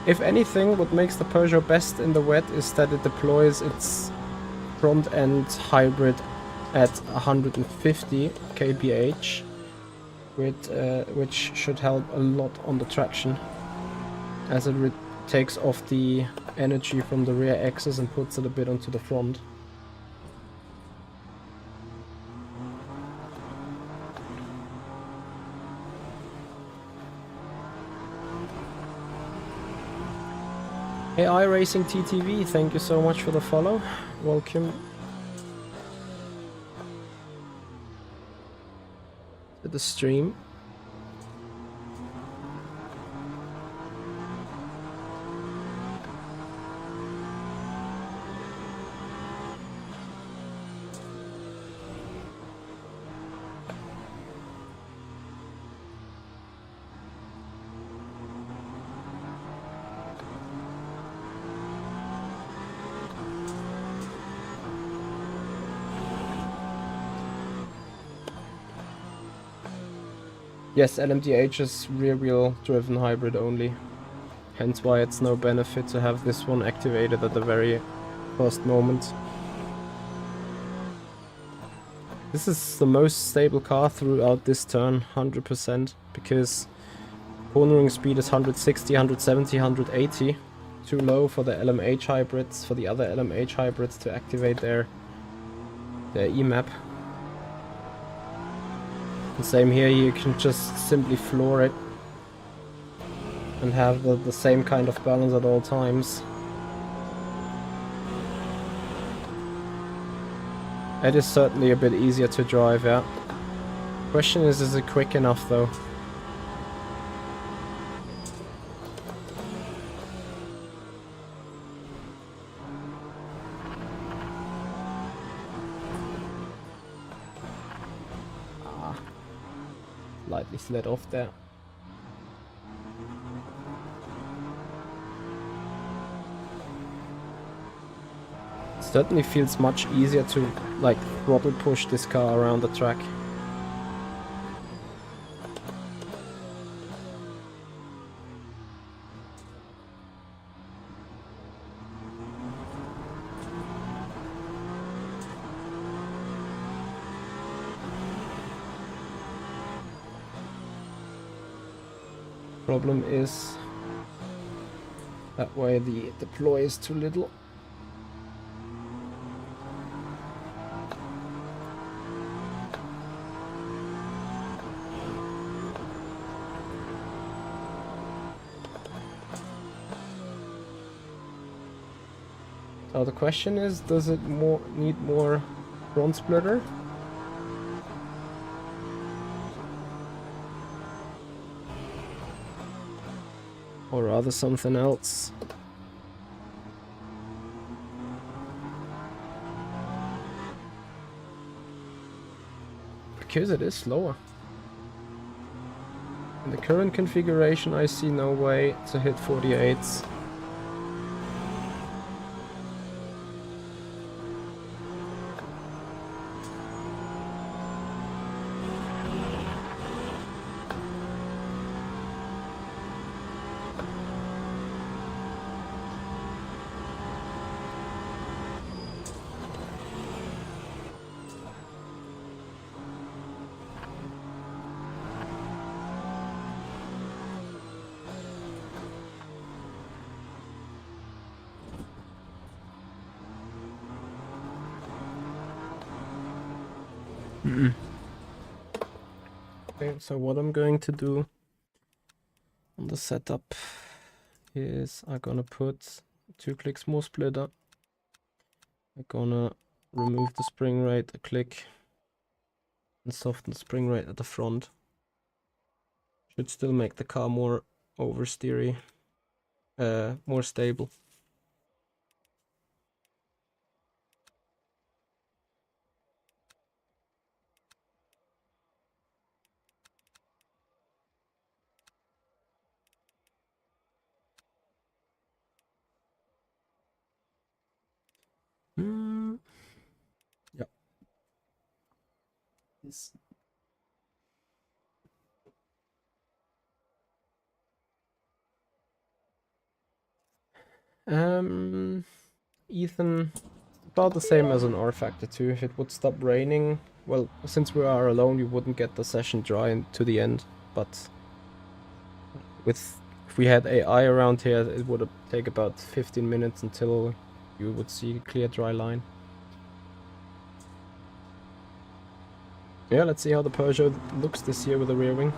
If anything, what makes the Peugeot best in the wet is that it deploys its front-end hybrid at 150 kph, which should help a lot on the traction, as it takes off the energy from the rear axis and puts it a bit onto the front. Hey, iRacing TTV, thank you so much for the follow. Welcome to the stream. Yes, LMDH is rear-wheel driven hybrid only. Hence why it's no benefit to have this one activated at the very first moment. This is the most stable car throughout this turn, 100%, because cornering speed is 160, 170, 180. Too low for the LMH hybrids, for the other LMH hybrids to activate their EMAP. And same here, you can just simply floor it and have the same kind of balance at all times. It is certainly a bit easier to drive, yeah. Question is it quick enough though? Lightly slid off there. Certainly feels much easier to like throttle push this car around the track. Problem is that way the deploy is too little. So the question is, does it need more front splitter? Or rather something else? Because it is slower. In the current configuration I see no way to hit 48s. Okay, so what I'm going to do on the setup is I'm gonna put 2 clicks more splitter. I'm gonna remove the spring rate a click and soften the spring rate at the front. Should still make the car more oversteery, more stable. Yeah. Yes. Ethan, about the same as an R Factor 2. If it would stop raining, well, since we are alone, you wouldn't get the session dry to the end. But if we had AI around here, it would take about 15 minutes until you would see a clear dry line. Yeah, let's see how the Peugeot looks this year with the rear wing.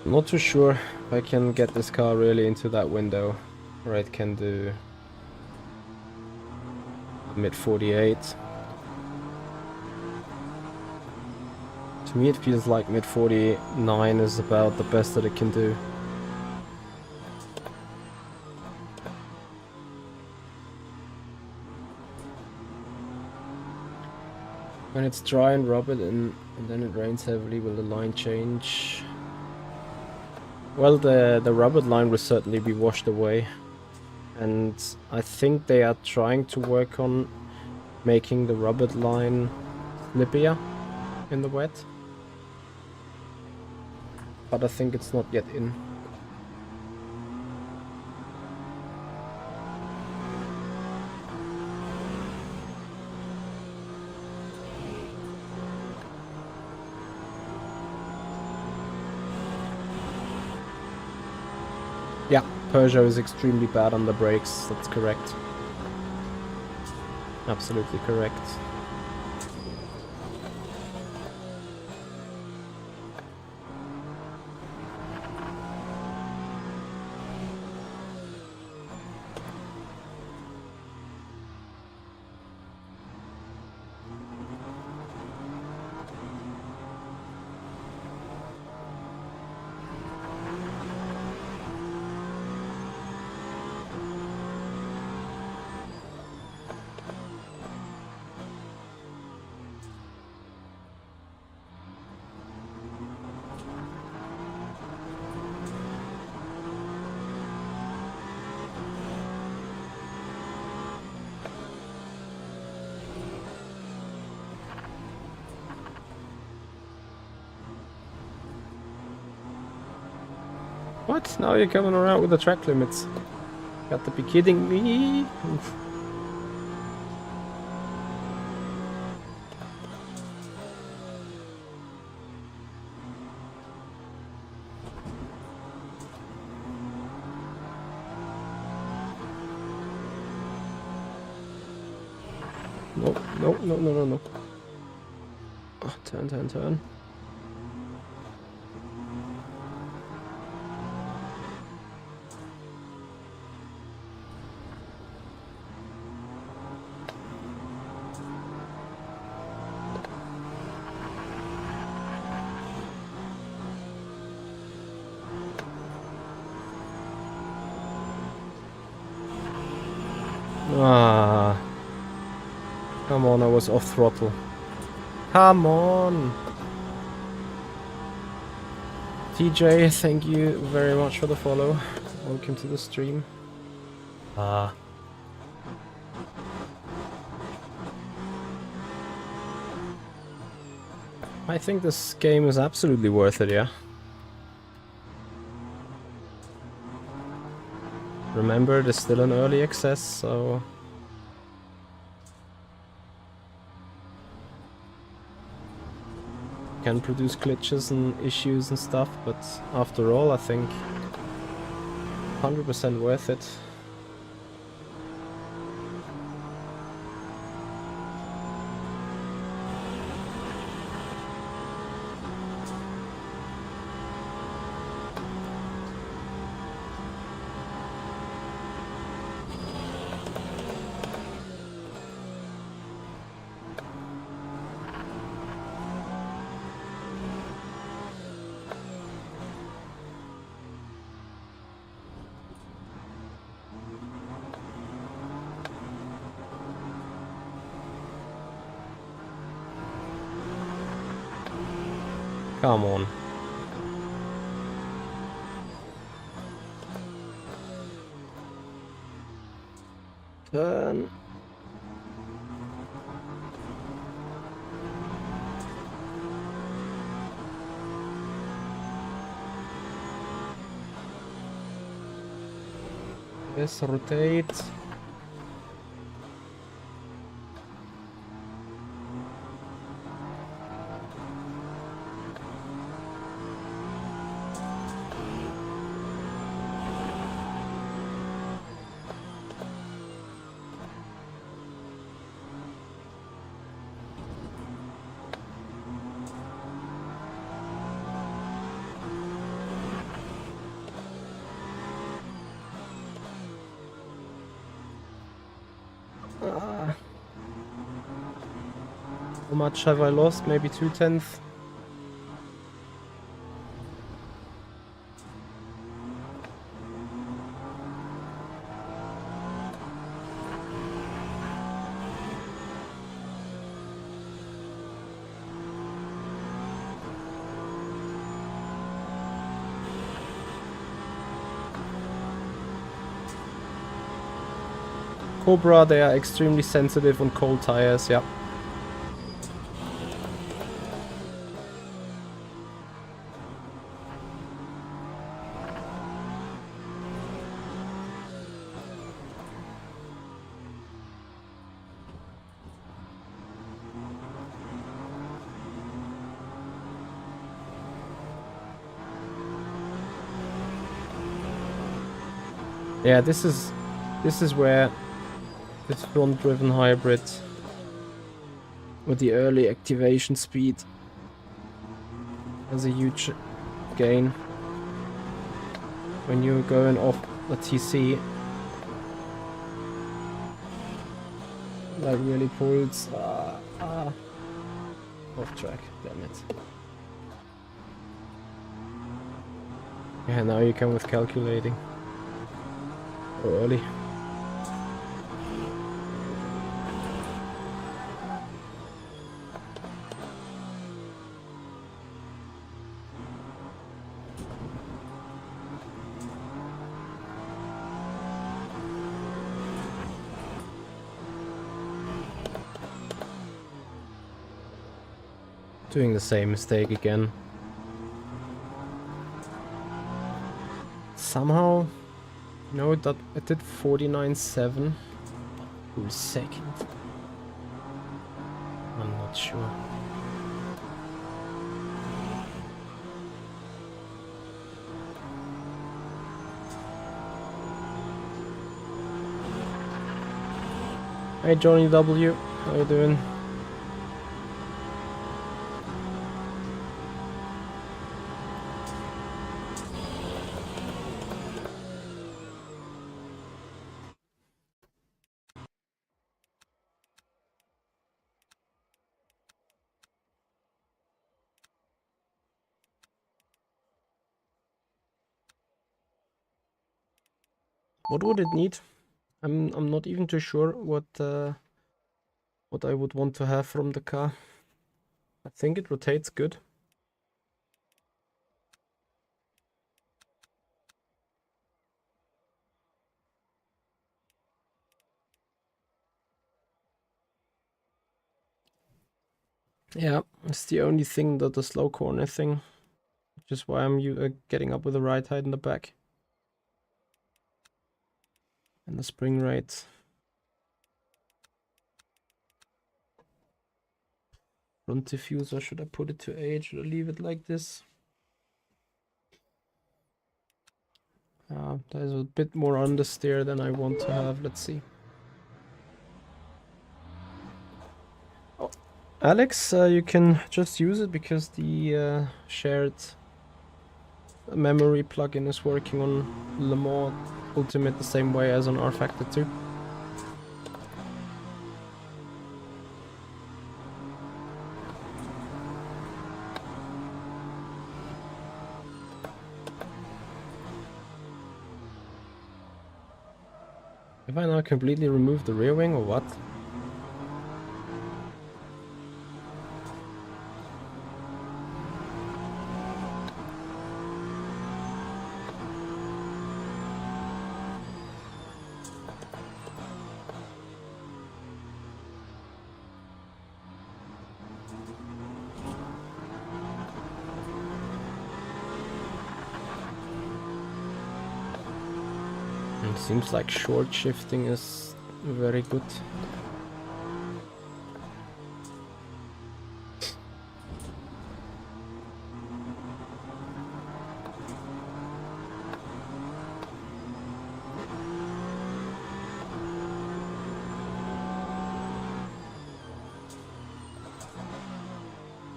Not too sure if I can get this car really into that window where it can do mid 48. To me it feels like mid 49 is about the best that it can do. When it's dry and rubber and then it rains heavily, will the line change? Well, the rubber line will certainly be washed away. And I think they are trying to work on making the rubber line slippier in the wet. But I think it's not yet in. Yeah, Peugeot is extremely bad on the brakes, that's correct. Absolutely correct. What? Now you're coming around with the track limits. Got to be kidding me. No, no, no, no, no, no. Oh, turn, turn, turn. Ah. Come on, I was off throttle. Come on! TJ, thank you very much for the follow. Welcome to the stream. Ah. I think this game is absolutely worth it, yeah. Remember, there's still an early access, so... can produce glitches and issues and stuff, but after all, I think 100% worth it. Come on. Turn. Yes, rotate. How much have I lost? Maybe 2/10. Cobra, they are extremely sensitive on cold tires, yeah. Yeah, this is where this front-driven hybrid with the early activation speed has a huge gain. When you're going off the TC, that really pulls off track, damn it. Yeah, now you come with calculating. Or early. Doing the same mistake again. Somehow, no, that it did 49.7. Who's second? I'm not sure. Hey Johnny W, how you doing? What would it need? I'm not even too sure what I would want to have from the car. I think it rotates good. Yeah, it's the only thing that the slow corner thing, which is why I'm getting up with the ride height in the back. And the spring rate. Front diffuser, should I put it to 8? Should I leave it like this? There's a bit more understeer than I want to have. Let's see. Oh, Alex, you can just use it because the shared memory plugin is working on Le Mans Ultimate the same way as on R Factor 2. Have I now completely removed the rear wing or what? It seems like short shifting is very good.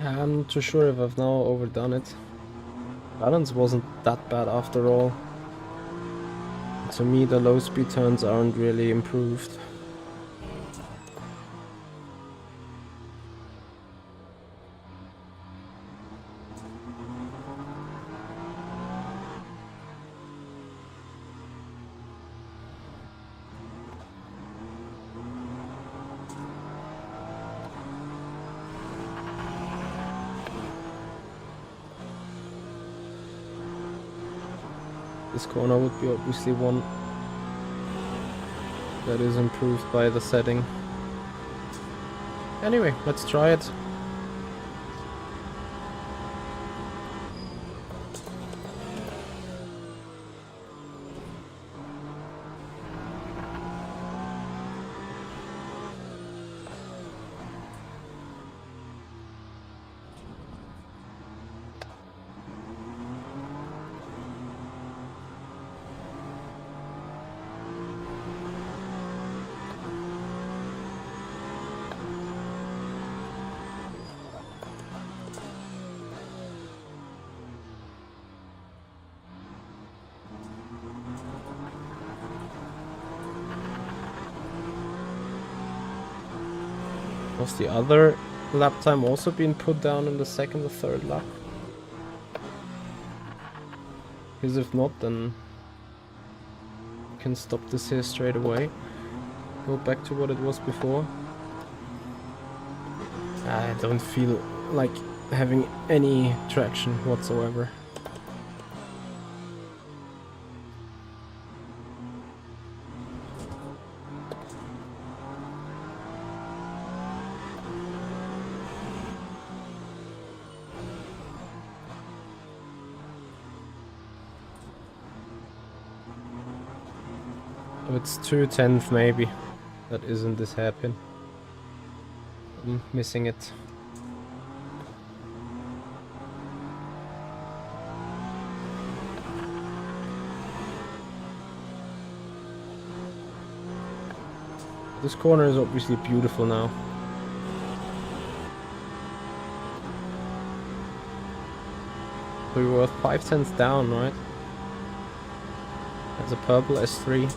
I'm not too sure if I've now overdone it. Balance wasn't that bad after all. To me, the low speed turns aren't really improved. This corner would be obviously one that is improved by the setting. Anyway, let's try it. Was the other lap time also being put down in the second or third lap? Because if not, then you can stop this here straight away. Go back to what it was before. I don't feel like having any traction whatsoever. It's 2/10 maybe. That isn't this hairpin. I'm missing it. This corner is obviously beautiful now. We were 5/10 down, right? That's a purple S3.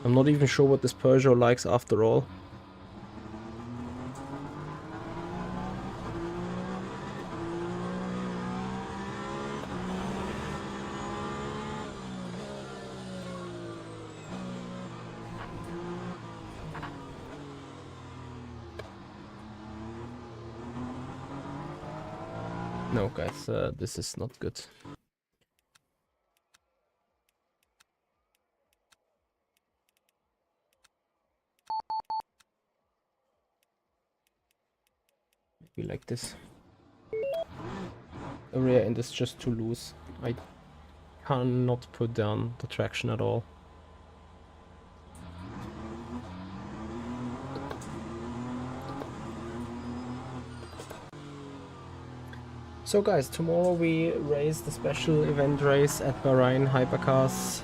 I'm not even sure what this Peugeot likes after all. No guys, this is not good. Be like this. The rear end is just too loose. I cannot put down the traction at all. So guys, tomorrow we race the special event race at Bahrain, Hypercars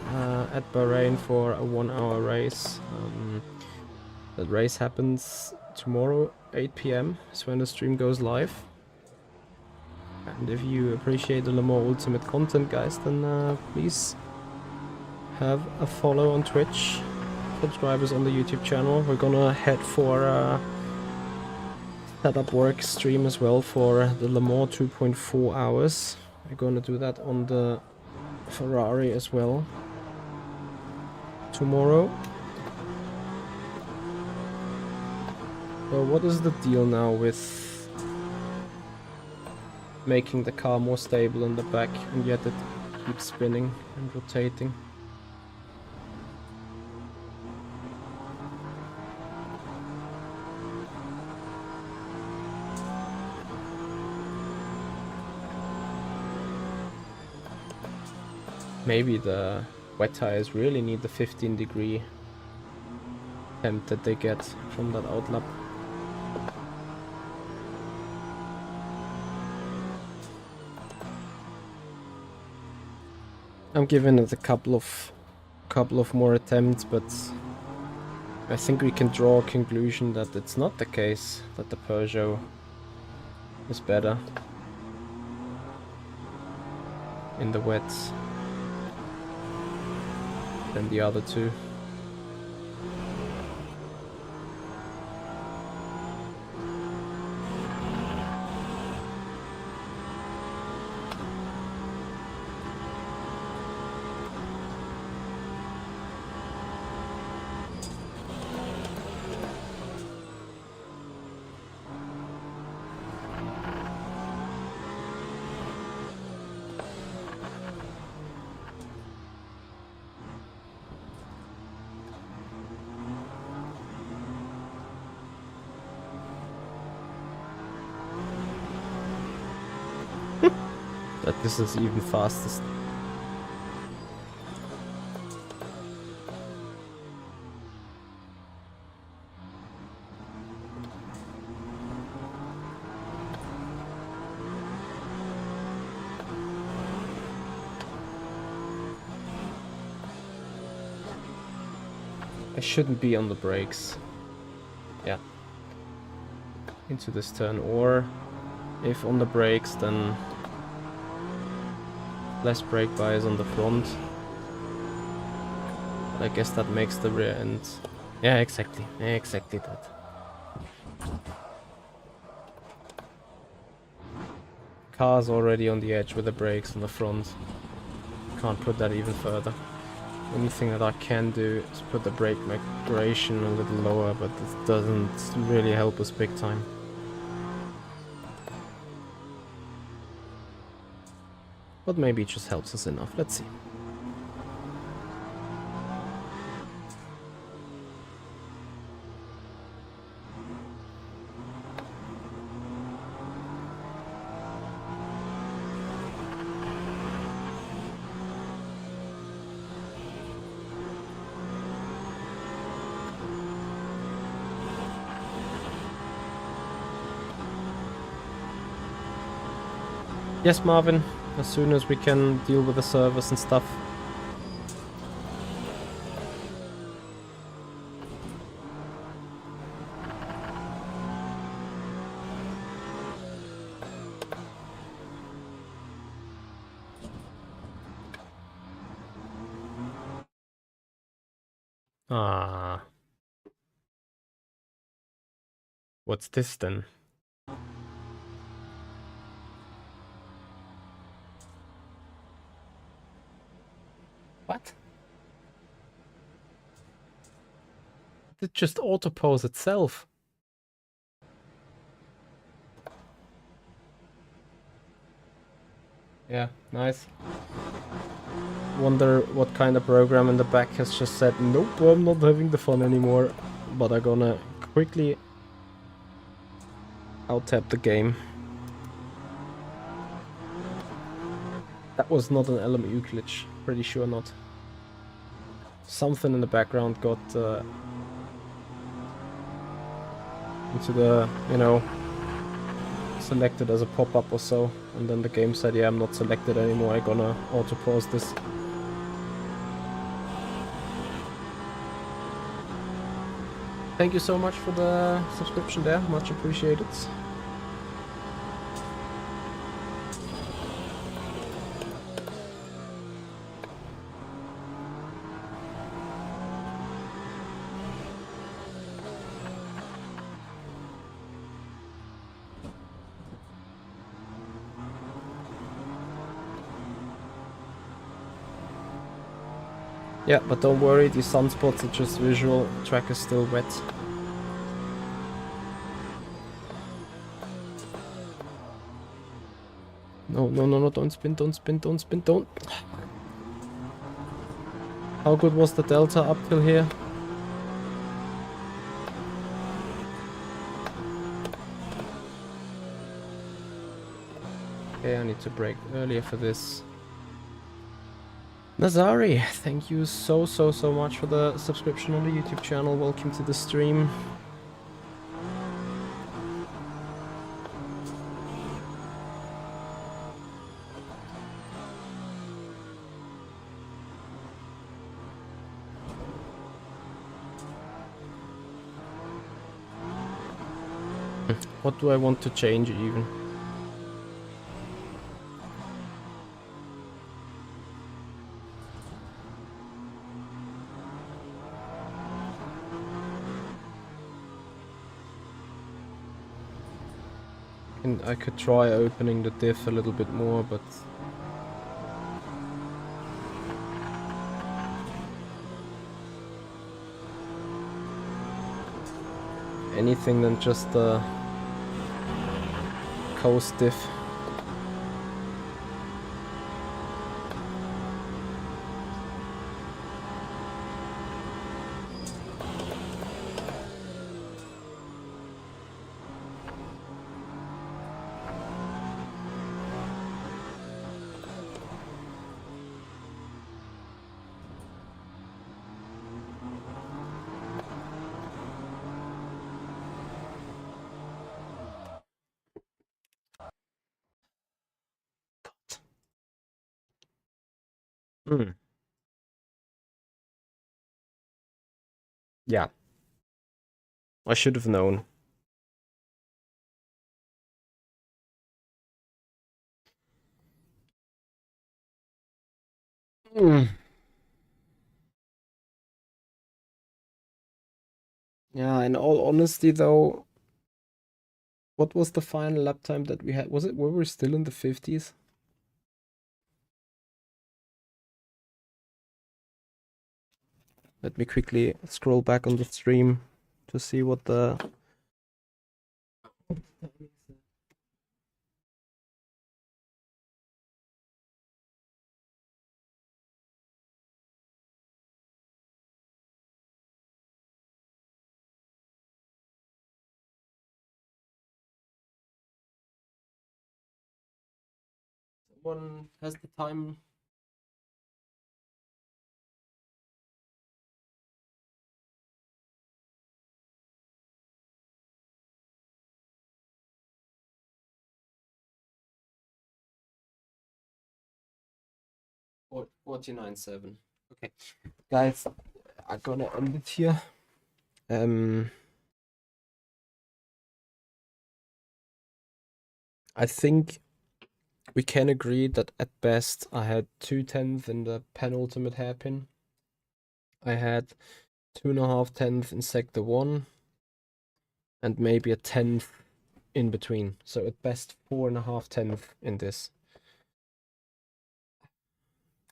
at Bahrain for a 1-hour race. That race happens tomorrow 8 PM is when the stream goes live. And if you appreciate the Le Mans Ultimate content guys, then please have a follow on Twitch, subscribers on the YouTube channel. We're gonna head for setup work stream as well for the Le Mans 2.4 hours. We're gonna do that on the Ferrari as well tomorrow. So what is the deal now with making the car more stable in the back and yet it keeps spinning and rotating? Maybe the wet tires really need the 15-degree temp that they get from that outlap. I'm giving it a couple of more attempts, but I think we can draw a conclusion that it's not the case that the Peugeot is better in the wets. than the other two. That this is even fastest. I shouldn't be on the brakes. Yeah. Into this turn, or if on the brakes, then less brake bias on the front. But I guess that makes the rear end. Yeah, exactly. Exactly that. Car's already on the edge with the brakes on the front. Can't put that even further. Only thing that I can do is put the brake migration a little lower, but it doesn't really help us big time. But maybe it just helps us enough. Let's see. Yes, Marvin. As soon as we can deal with the servers and stuff. Ah. What's this then? What? It just auto-pose itself. Yeah, nice. Wonder what kind of program in the back has just said, nope, I'm not having the fun anymore. But I'm gonna quickly out-tap the game. That was not an LMU glitch, pretty sure not. Something in the background got into the, you know, selected as a pop-up or so, and then the game said, yeah, I'm not selected anymore, I'm gonna auto-pause this. Thank you so much for the subscription there, much appreciated. Yeah, but don't worry, these sunspots are just visual, the track is still wet. No, no, no, no, don't spin, don't spin, don't spin, don't. How good was the delta up till here? Okay, I need to brake earlier for this. Nazari, thank you so much for the subscription on the YouTube channel. Welcome to the stream. What do I want to change even? I could try opening the diff a little bit more, but anything than just the coast diff. Hmm. Yeah, I should have known. Mm. Yeah, in all honesty though, what was the final lap time that we had? Were we still in the 50s? Let me quickly scroll back on the stream to see what the 1 has the time. Or 49.7. Okay, guys, I'm gonna end it here. I think we can agree that at best I had 2/10 in the penultimate hairpin. I had 2.5 tenths in sector 1 and maybe a tenth in between. So at best 4.5 tenths in this.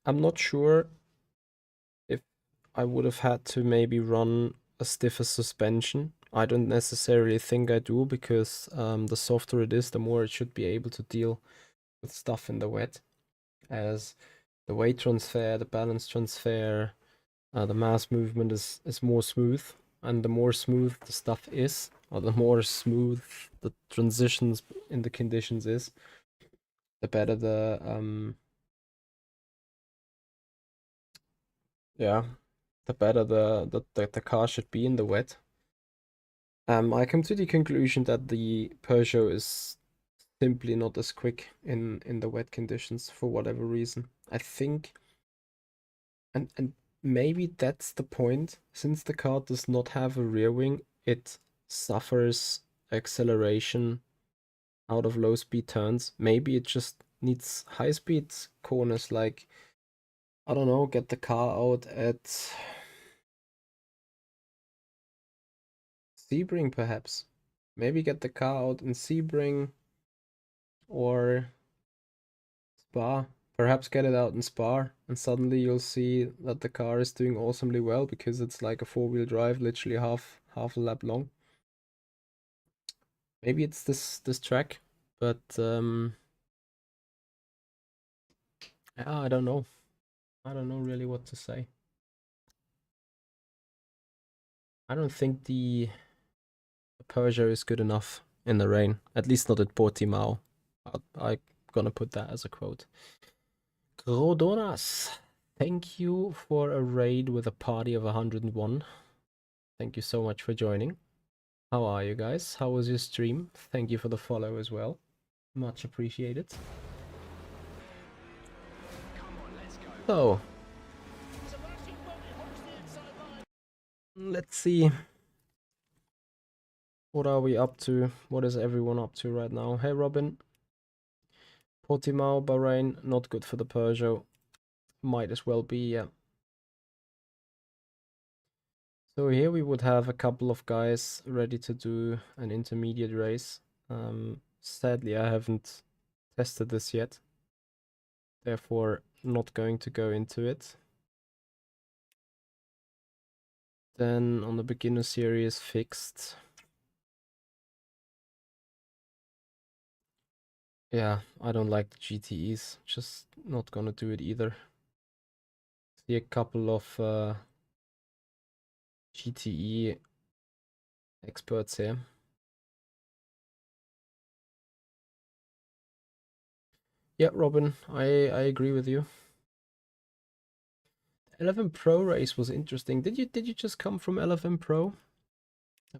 I'm not sure if I would have had to maybe run a stiffer suspension. I don't necessarily think I do, because the softer it is, the more it should be able to deal with stuff in the wet, as the weight transfer, the balance transfer, the mass movement is more smooth, and the more smooth the stuff is, or the more smooth the transitions in the conditions is, the better yeah, the better the car should be in the wet. I come to the conclusion that the Peugeot is simply not as quick in the wet conditions for whatever reason. I think, and maybe that's the point. Since the car does not have a rear wing, it suffers acceleration out of low speed turns. Maybe it just needs high speed corners, like, I don't know, get the car out at Sebring perhaps. Maybe get the car out in Sebring or Spa. Perhaps get it out in Spa, and suddenly you'll see that the car is doing awesomely well, because it's like a four-wheel drive, literally half a lap long. Maybe it's this track, but yeah, I don't know. I don't know really what to say. I don't think the Peugeot is good enough in the rain. At least not at Portimao. I'm gonna put that as a quote. Grodonas, thank you for a raid with a party of 101. Thank you so much for joining. How are you guys? How was your stream? Thank you for the follow as well. Much appreciated. So, let's see. What are we up to? What is everyone up to right now? Hey, Robin. Portimao, Bahrain, not good for the Peugeot. Might as well be, yeah. So here we would have a couple of guys ready to do an intermediate race. Sadly, I haven't tested this yet. Therefore, not going to go into it. Then on the beginner series, fixed. Yeah, I don't like the GTEs. Just not gonna do it either. See a couple of GTE experts here. Yeah, Robin, I agree with you. 11 Pro race was interesting. Did you just come from LFM Pro?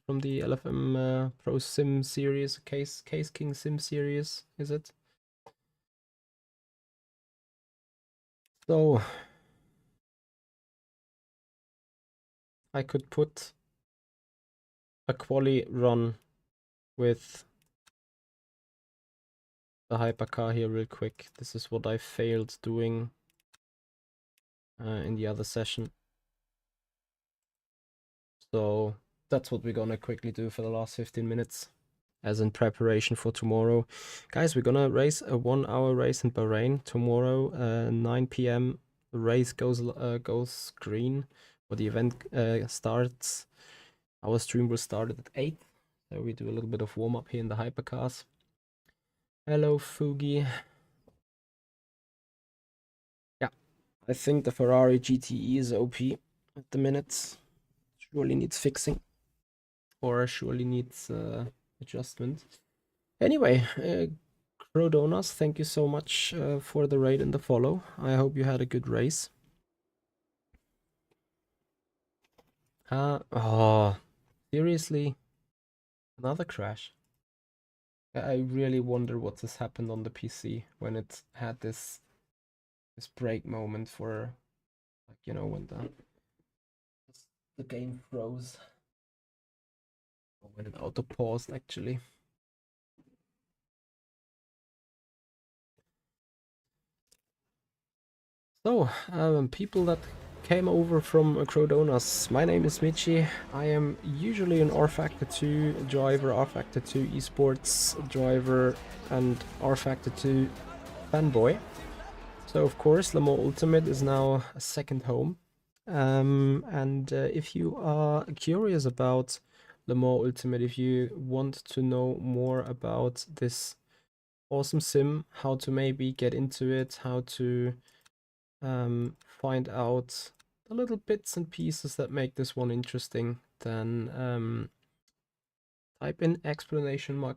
From the LFM Pro Sim series, Case King Sim series, is it? So I could put a quali run with the hypercar here real quick. This is what I failed doing in the other session. So that's what we're gonna quickly do for the last 15 minutes as in preparation for tomorrow. Guys, we're gonna race a 1-hour race in Bahrain tomorrow, 9 p.m. The race goes green, or the event starts. Our stream will start at 8, so we do a little bit of warm-up here in the hypercars. Hello, Fugi. Yeah, I think the Ferrari GTE is OP at the minute. Surely needs fixing, or surely needs adjustment. Anyway, Crodonas, thank you so much for the raid and the follow. I hope you had a good race. Oh, seriously? Another crash? I really wonder what has happened on the PC when it had this break moment for, like, you know, when the game froze. Or when it auto paused, actually. So, people that came over from Crodonas, my name is Michi. I am usually an R-Factor 2 driver, R-Factor 2 esports driver, and R-Factor 2 fanboy. So of course, Le Mans Ultimate is now a second home. And if you are curious about Le Mans Ultimate, if you want to know more about this awesome sim, how to maybe get into it, how to find out the little bits and pieces that make this one interesting, then type in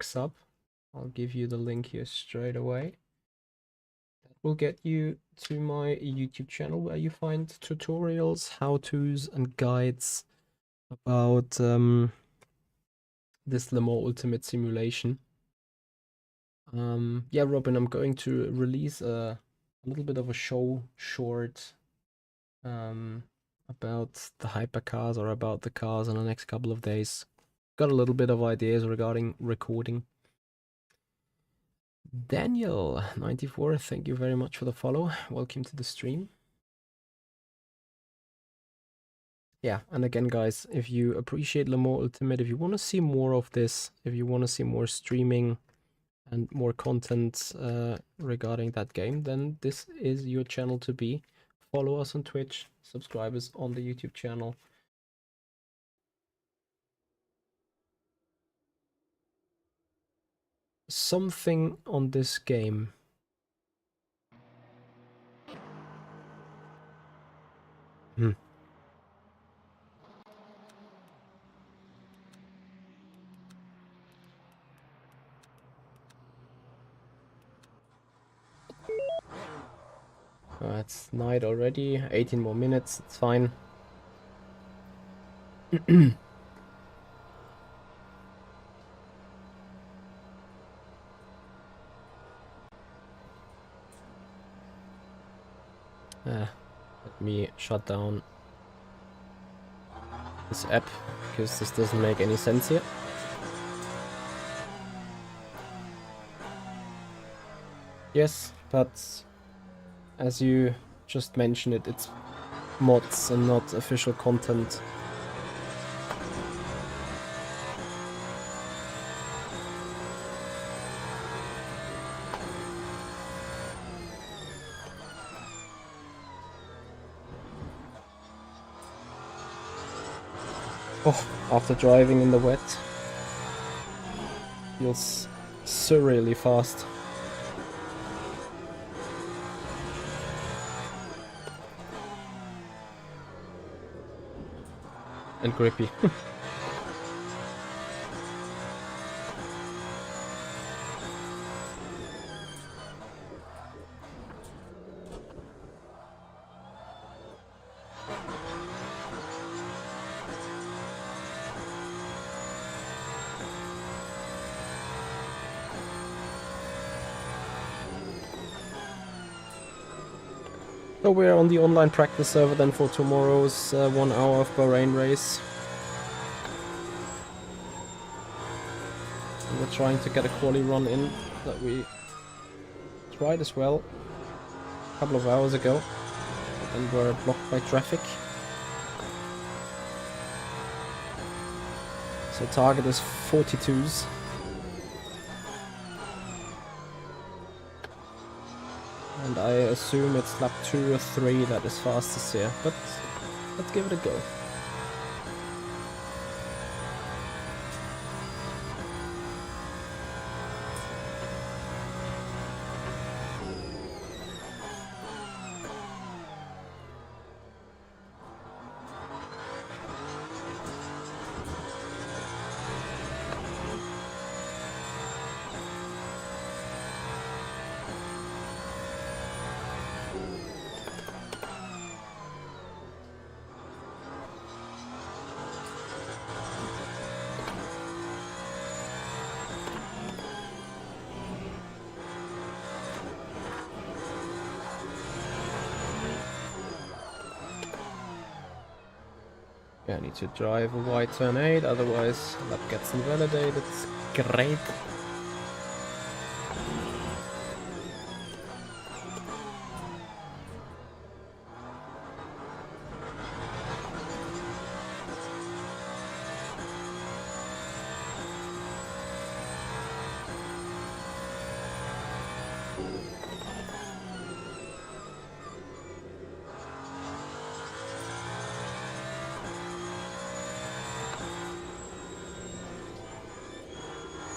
!sub. I'll give you the link here straight away. That will get you to my YouTube channel where you find tutorials, how-tos and guides about this Le Mans Ultimate simulation. Yeah, Robin, I'm going to release a little bit of a show short about the hypercars or about the cars in the next couple of days. Got a little bit of ideas regarding recording. Daniel94, thank you very much for the follow. Welcome to the stream. Yeah, and again, guys, if you appreciate Le Mans Ultimate, if you want to see more of this, if you want to see more streaming and more content regarding that game, then this is your channel to be. Follow us on Twitch, subscribe us on the YouTube channel. Something on this game. It's night already, 18 more minutes, it's fine. Let me shut down this app, because this doesn't make any sense here. Yes, but as you just mentioned it's mods and not official content. Oh, after driving in the wet, feels surreally fast. And grippy. So we're on the online practice server then for tomorrow's 1 hour of Bahrain race. And we're trying to get a quali run in that we tried as well a couple of hours ago and were blocked by traffic. So target is 42s. And I assume it's lap 2 or 3 that is fastest here, but let's give it a go. Yeah, I need to drive a wide turn 8, otherwise lap gets invalidated. Great.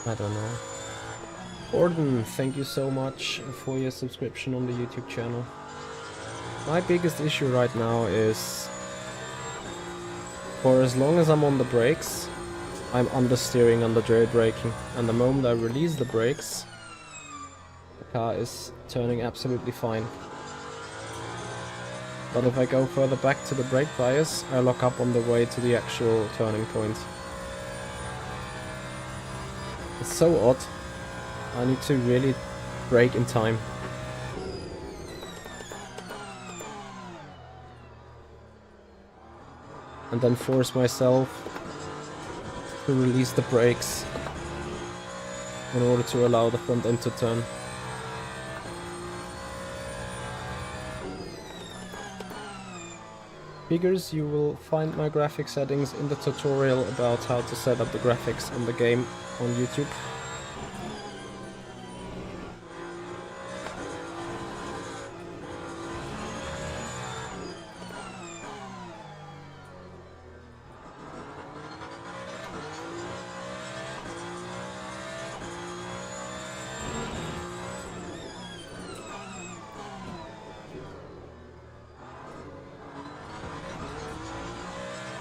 I don't know. Gordon, thank you so much for your subscription on the YouTube channel. My biggest issue right now is, for as long as I'm on the brakes, I'm understeering under jailbreaking, and the moment I release the brakes, the car is turning absolutely fine. But if I go further back to the brake bias, I lock up on the way to the actual turning point. It's so odd. I need to really brake in time. And then force myself to release the brakes in order to allow the front end to turn. Figures, you will find my graphic settings in the tutorial about how to set up the graphics on the game on YouTube.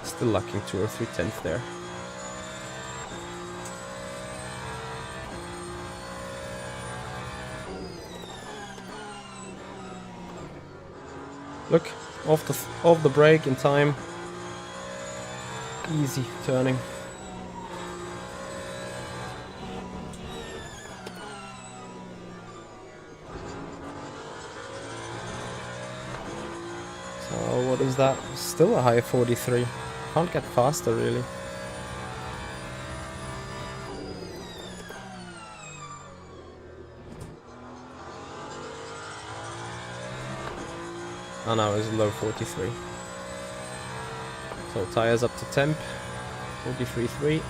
Still lacking 2 or 3 tenths there. Look, off the brake in time. Easy turning. So what is that? Still a high 43. Can't get faster really. And now it's low 43. So tires up to temp. 43.3.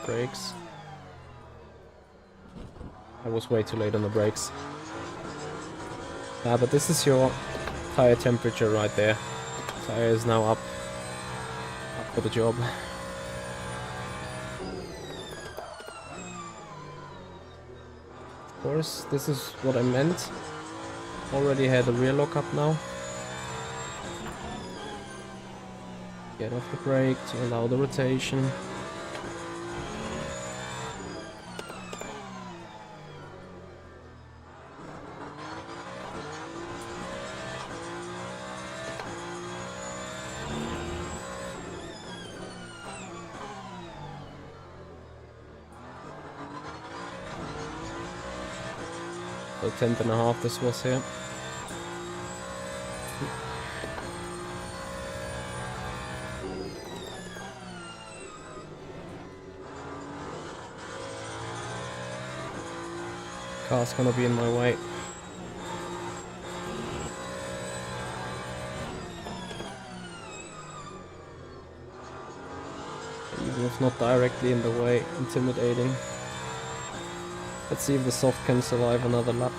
Brakes. I was way too late on the brakes. But this is your tire temperature right there. Tire is now up for the job. Of course, this is what I meant. Already had the rear lock up now. Get off the brake to allow the rotation. So 10th and a half this was here. Car's gonna be in my way. Even if not directly in the way, intimidating. Let's see if the soft can survive another lap.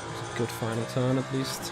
It's a good final turn at least.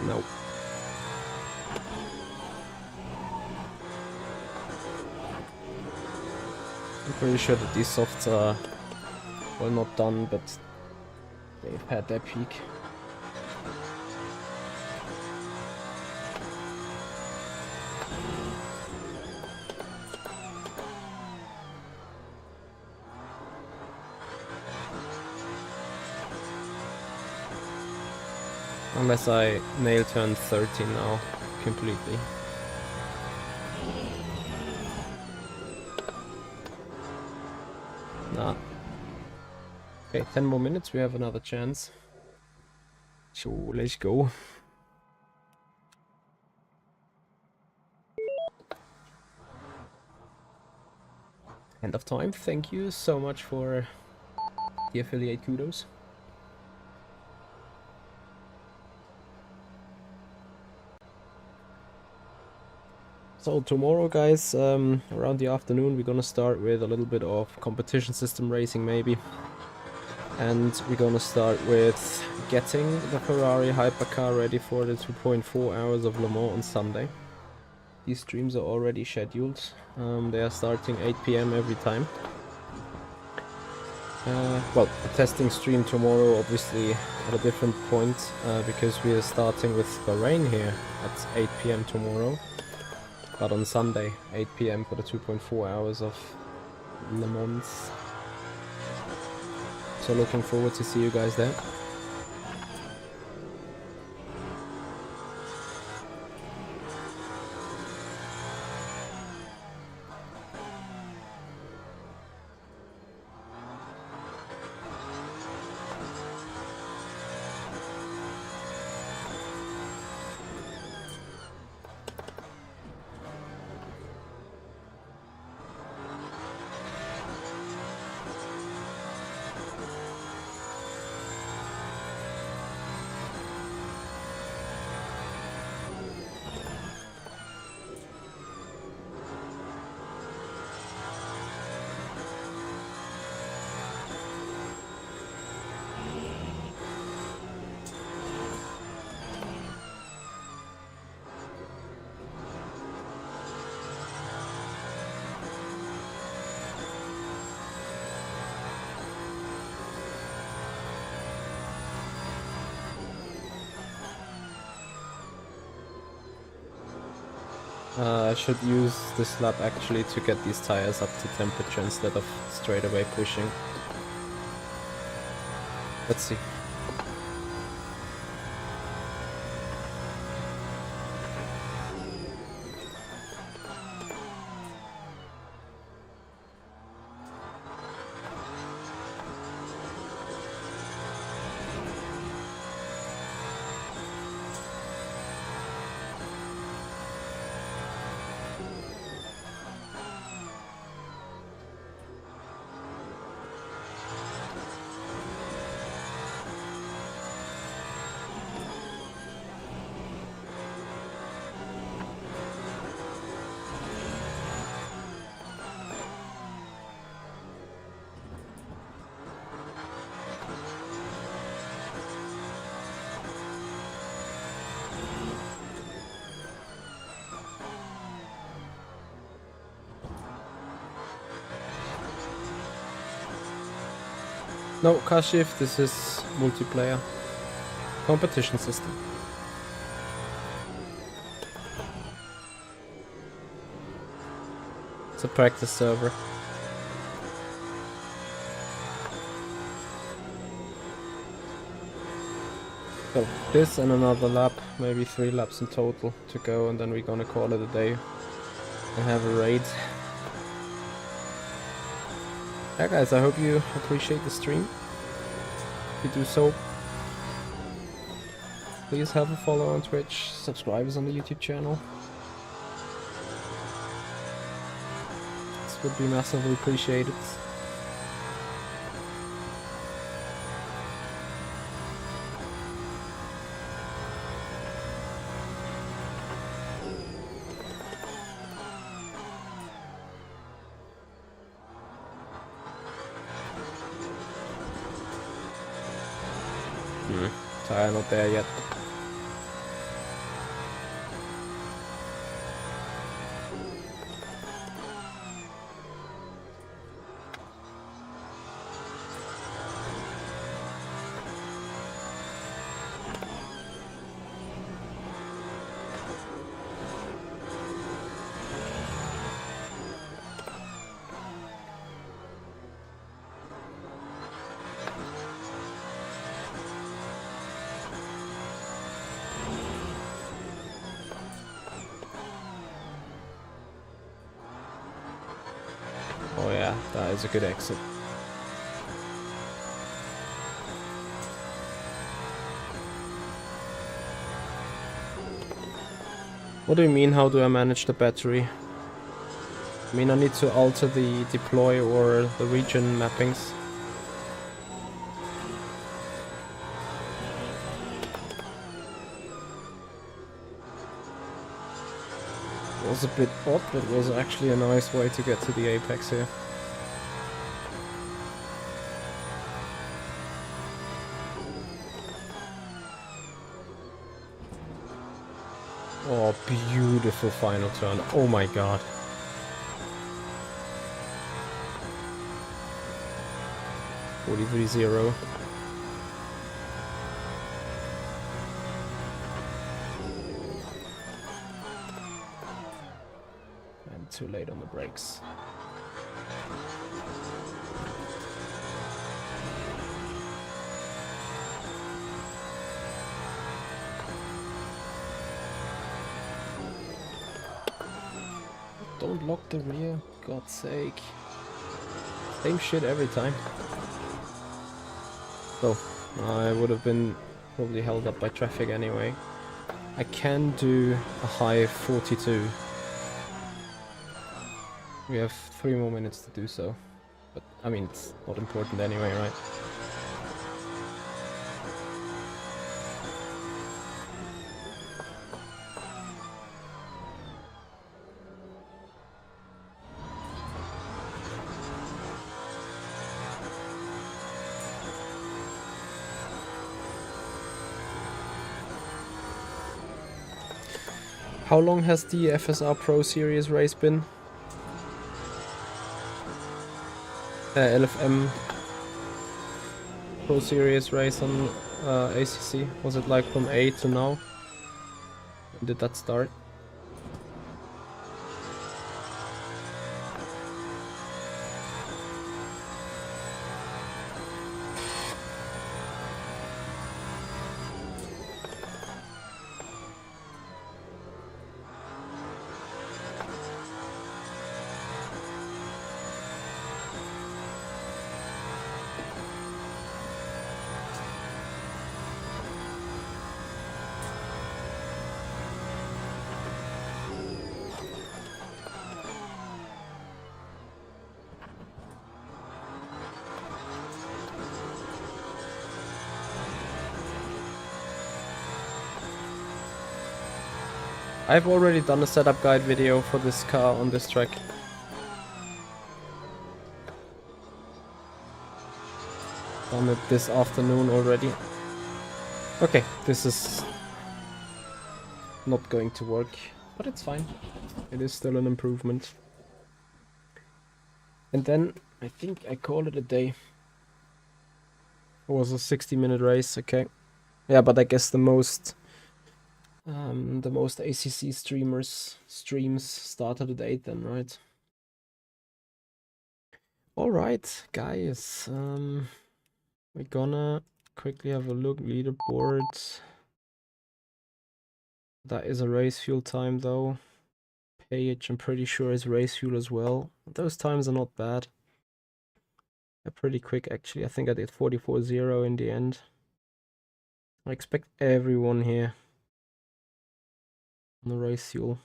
Nope. I'm pretty sure that these softs are, well, not done, but they've had their peak. Unless I nail turn 30 now, completely. Nah. Okay, 10 more minutes, we have another chance. So, let's go. End of time, thank you so much for the affiliate kudos. So tomorrow, guys, around the afternoon, we're gonna start with a little bit of competition system racing, maybe. And we're gonna start with getting the Ferrari Hypercar ready for the 2.4 hours of Le Mans on Sunday. These streams are already scheduled. They are starting 8 PM every time. Well, a testing stream tomorrow, obviously at a different point, because we are starting with Bahrain here at 8 PM tomorrow. But on Sunday, 8 PM for the 2.4 hours of Le Mans. So looking forward to see you guys there. I should use this lap actually to get these tires up to temperature instead of straight away pushing. Let's see. No, car shift, this is multiplayer. Competition system. It's a practice server. So this and another lap, maybe 3 laps in total to go, and then we're gonna call it a day and have a raid. Yeah guys, I hope you appreciate the stream. If you do so, please have a follow on Twitch, subscribe us on the YouTube channel. This would be massively appreciated. Tire not there yet. Oh yeah, that is a good exit. What do you mean, how do I manage the battery? I mean, I need to alter the deploy or the region mappings. It was a bit odd, but it was actually a nice way to get to the apex here. Oh, beautiful final turn. Oh my god. .43.0. And too late on the brakes. Don't lock the rear, God's sake. Same shit every time. So, I would have been probably held up by traffic anyway. I can do a high 42. We have 3 more minutes to do so. But, I mean, it's not important anyway, right? How long has the FSR Pro Series race been? LFM Pro Series race on ACC? Was it like from 8 to now? When did that start? I've already done a setup guide video for this car on this track. Done it this afternoon already. Okay, this is not going to work, but it's fine. It is still an improvement. And then I think I call it a day. It was a 60-minute race, okay. Yeah, but I guess the most ACC streams started at 8 then, right? All right, guys. We're gonna quickly have a look. Leaderboard. That is a race fuel time though. Page, I'm pretty sure is race fuel as well. Those times are not bad. They're pretty quick actually. I think I did 44.0 in the end. I expect everyone here on the race fuel.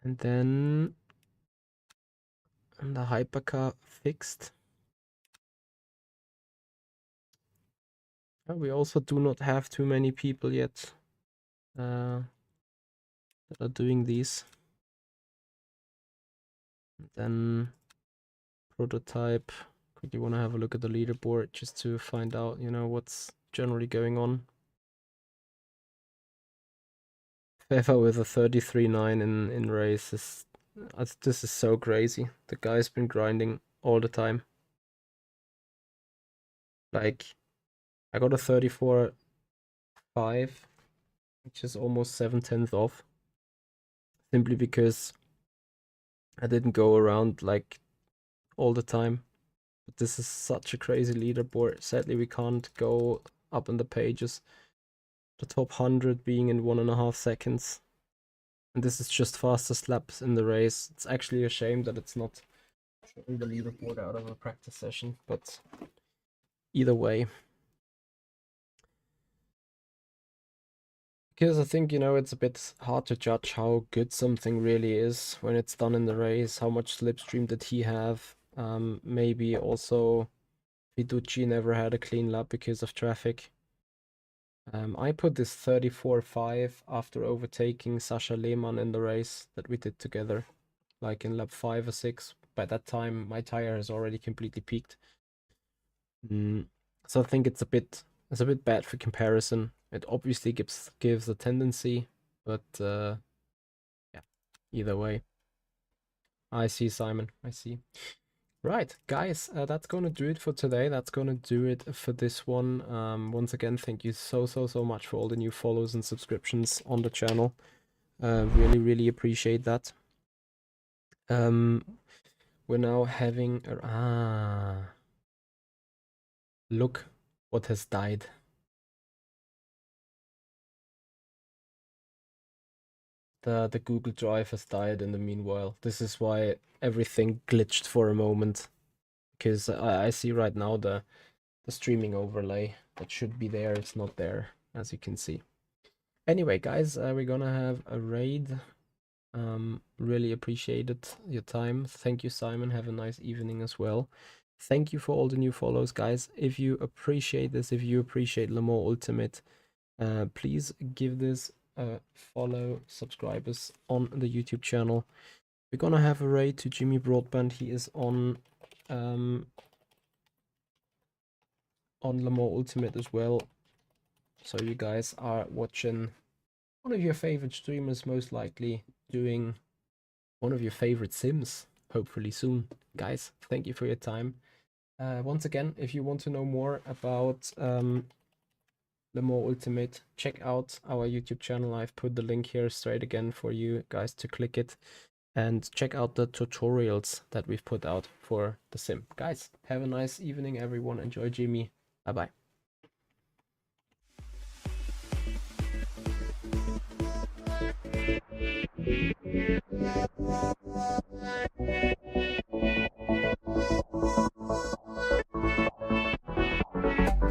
And then the hypercar fixed. We also do not have too many people yet that are doing these. And then prototype. Quickly want to have a look at the leaderboard just to find out, you know, what's generally going on. Fefa with a 33.9 in race is this is so crazy. The guy's been grinding all the time. Like I got a 34.5, which is almost 7/10 off. Simply because I didn't go around like all the time. But this is such a crazy leaderboard. Sadly we can't go up in the pages. The top 100 being in 1.5 seconds. And this is just fastest laps in the race. It's actually a shame that it's not showing the leaderboard out of a practice session, but either way. Because I think, you know, it's a bit hard to judge how good something really is when it's done in the race. How much slipstream did he have? Maybe also Fiducci never had a clean lap because of traffic. I put this 34.5 after overtaking Sasha Lehmann in the race that we did together, like in lap 5 or 6. By that time, my tire has already completely peaked. So I think it's a bit bad for comparison. It obviously gives a tendency, but yeah, either way. I see, Simon. I see. Right, guys, that's gonna do it for today. That's gonna do it for this one. Once again, thank you so much for all the new follows and subscriptions on the channel. Really appreciate that. We're now having look what has died. The Google Drive has died in the meanwhile. This is why everything glitched for a moment. Because I see right now the streaming overlay that should be there. It's not there, as you can see. Anyway, guys, we're gonna have a raid. Really appreciated your time. Thank you, Simon. Have a nice evening as well. Thank you for all the new follows, guys. If you appreciate this, if you appreciate Le Mans Ultimate, please give this a follow, subscribers on the YouTube channel. We're gonna have a raid to Jimmy Broadband. He is on Le Mans Ultimate as well. So you guys are watching one of your favorite streamers, most likely doing one of your favorite sims, hopefully soon. Guys, thank you for your time. Once again, if you want to know more about Le Mans Ultimate, check out our YouTube channel. I've put the link here straight again for you guys to click it. And check out the tutorials that we've put out for the sim. Guys, have a nice evening, everyone. Enjoy Jimmy. Bye-bye.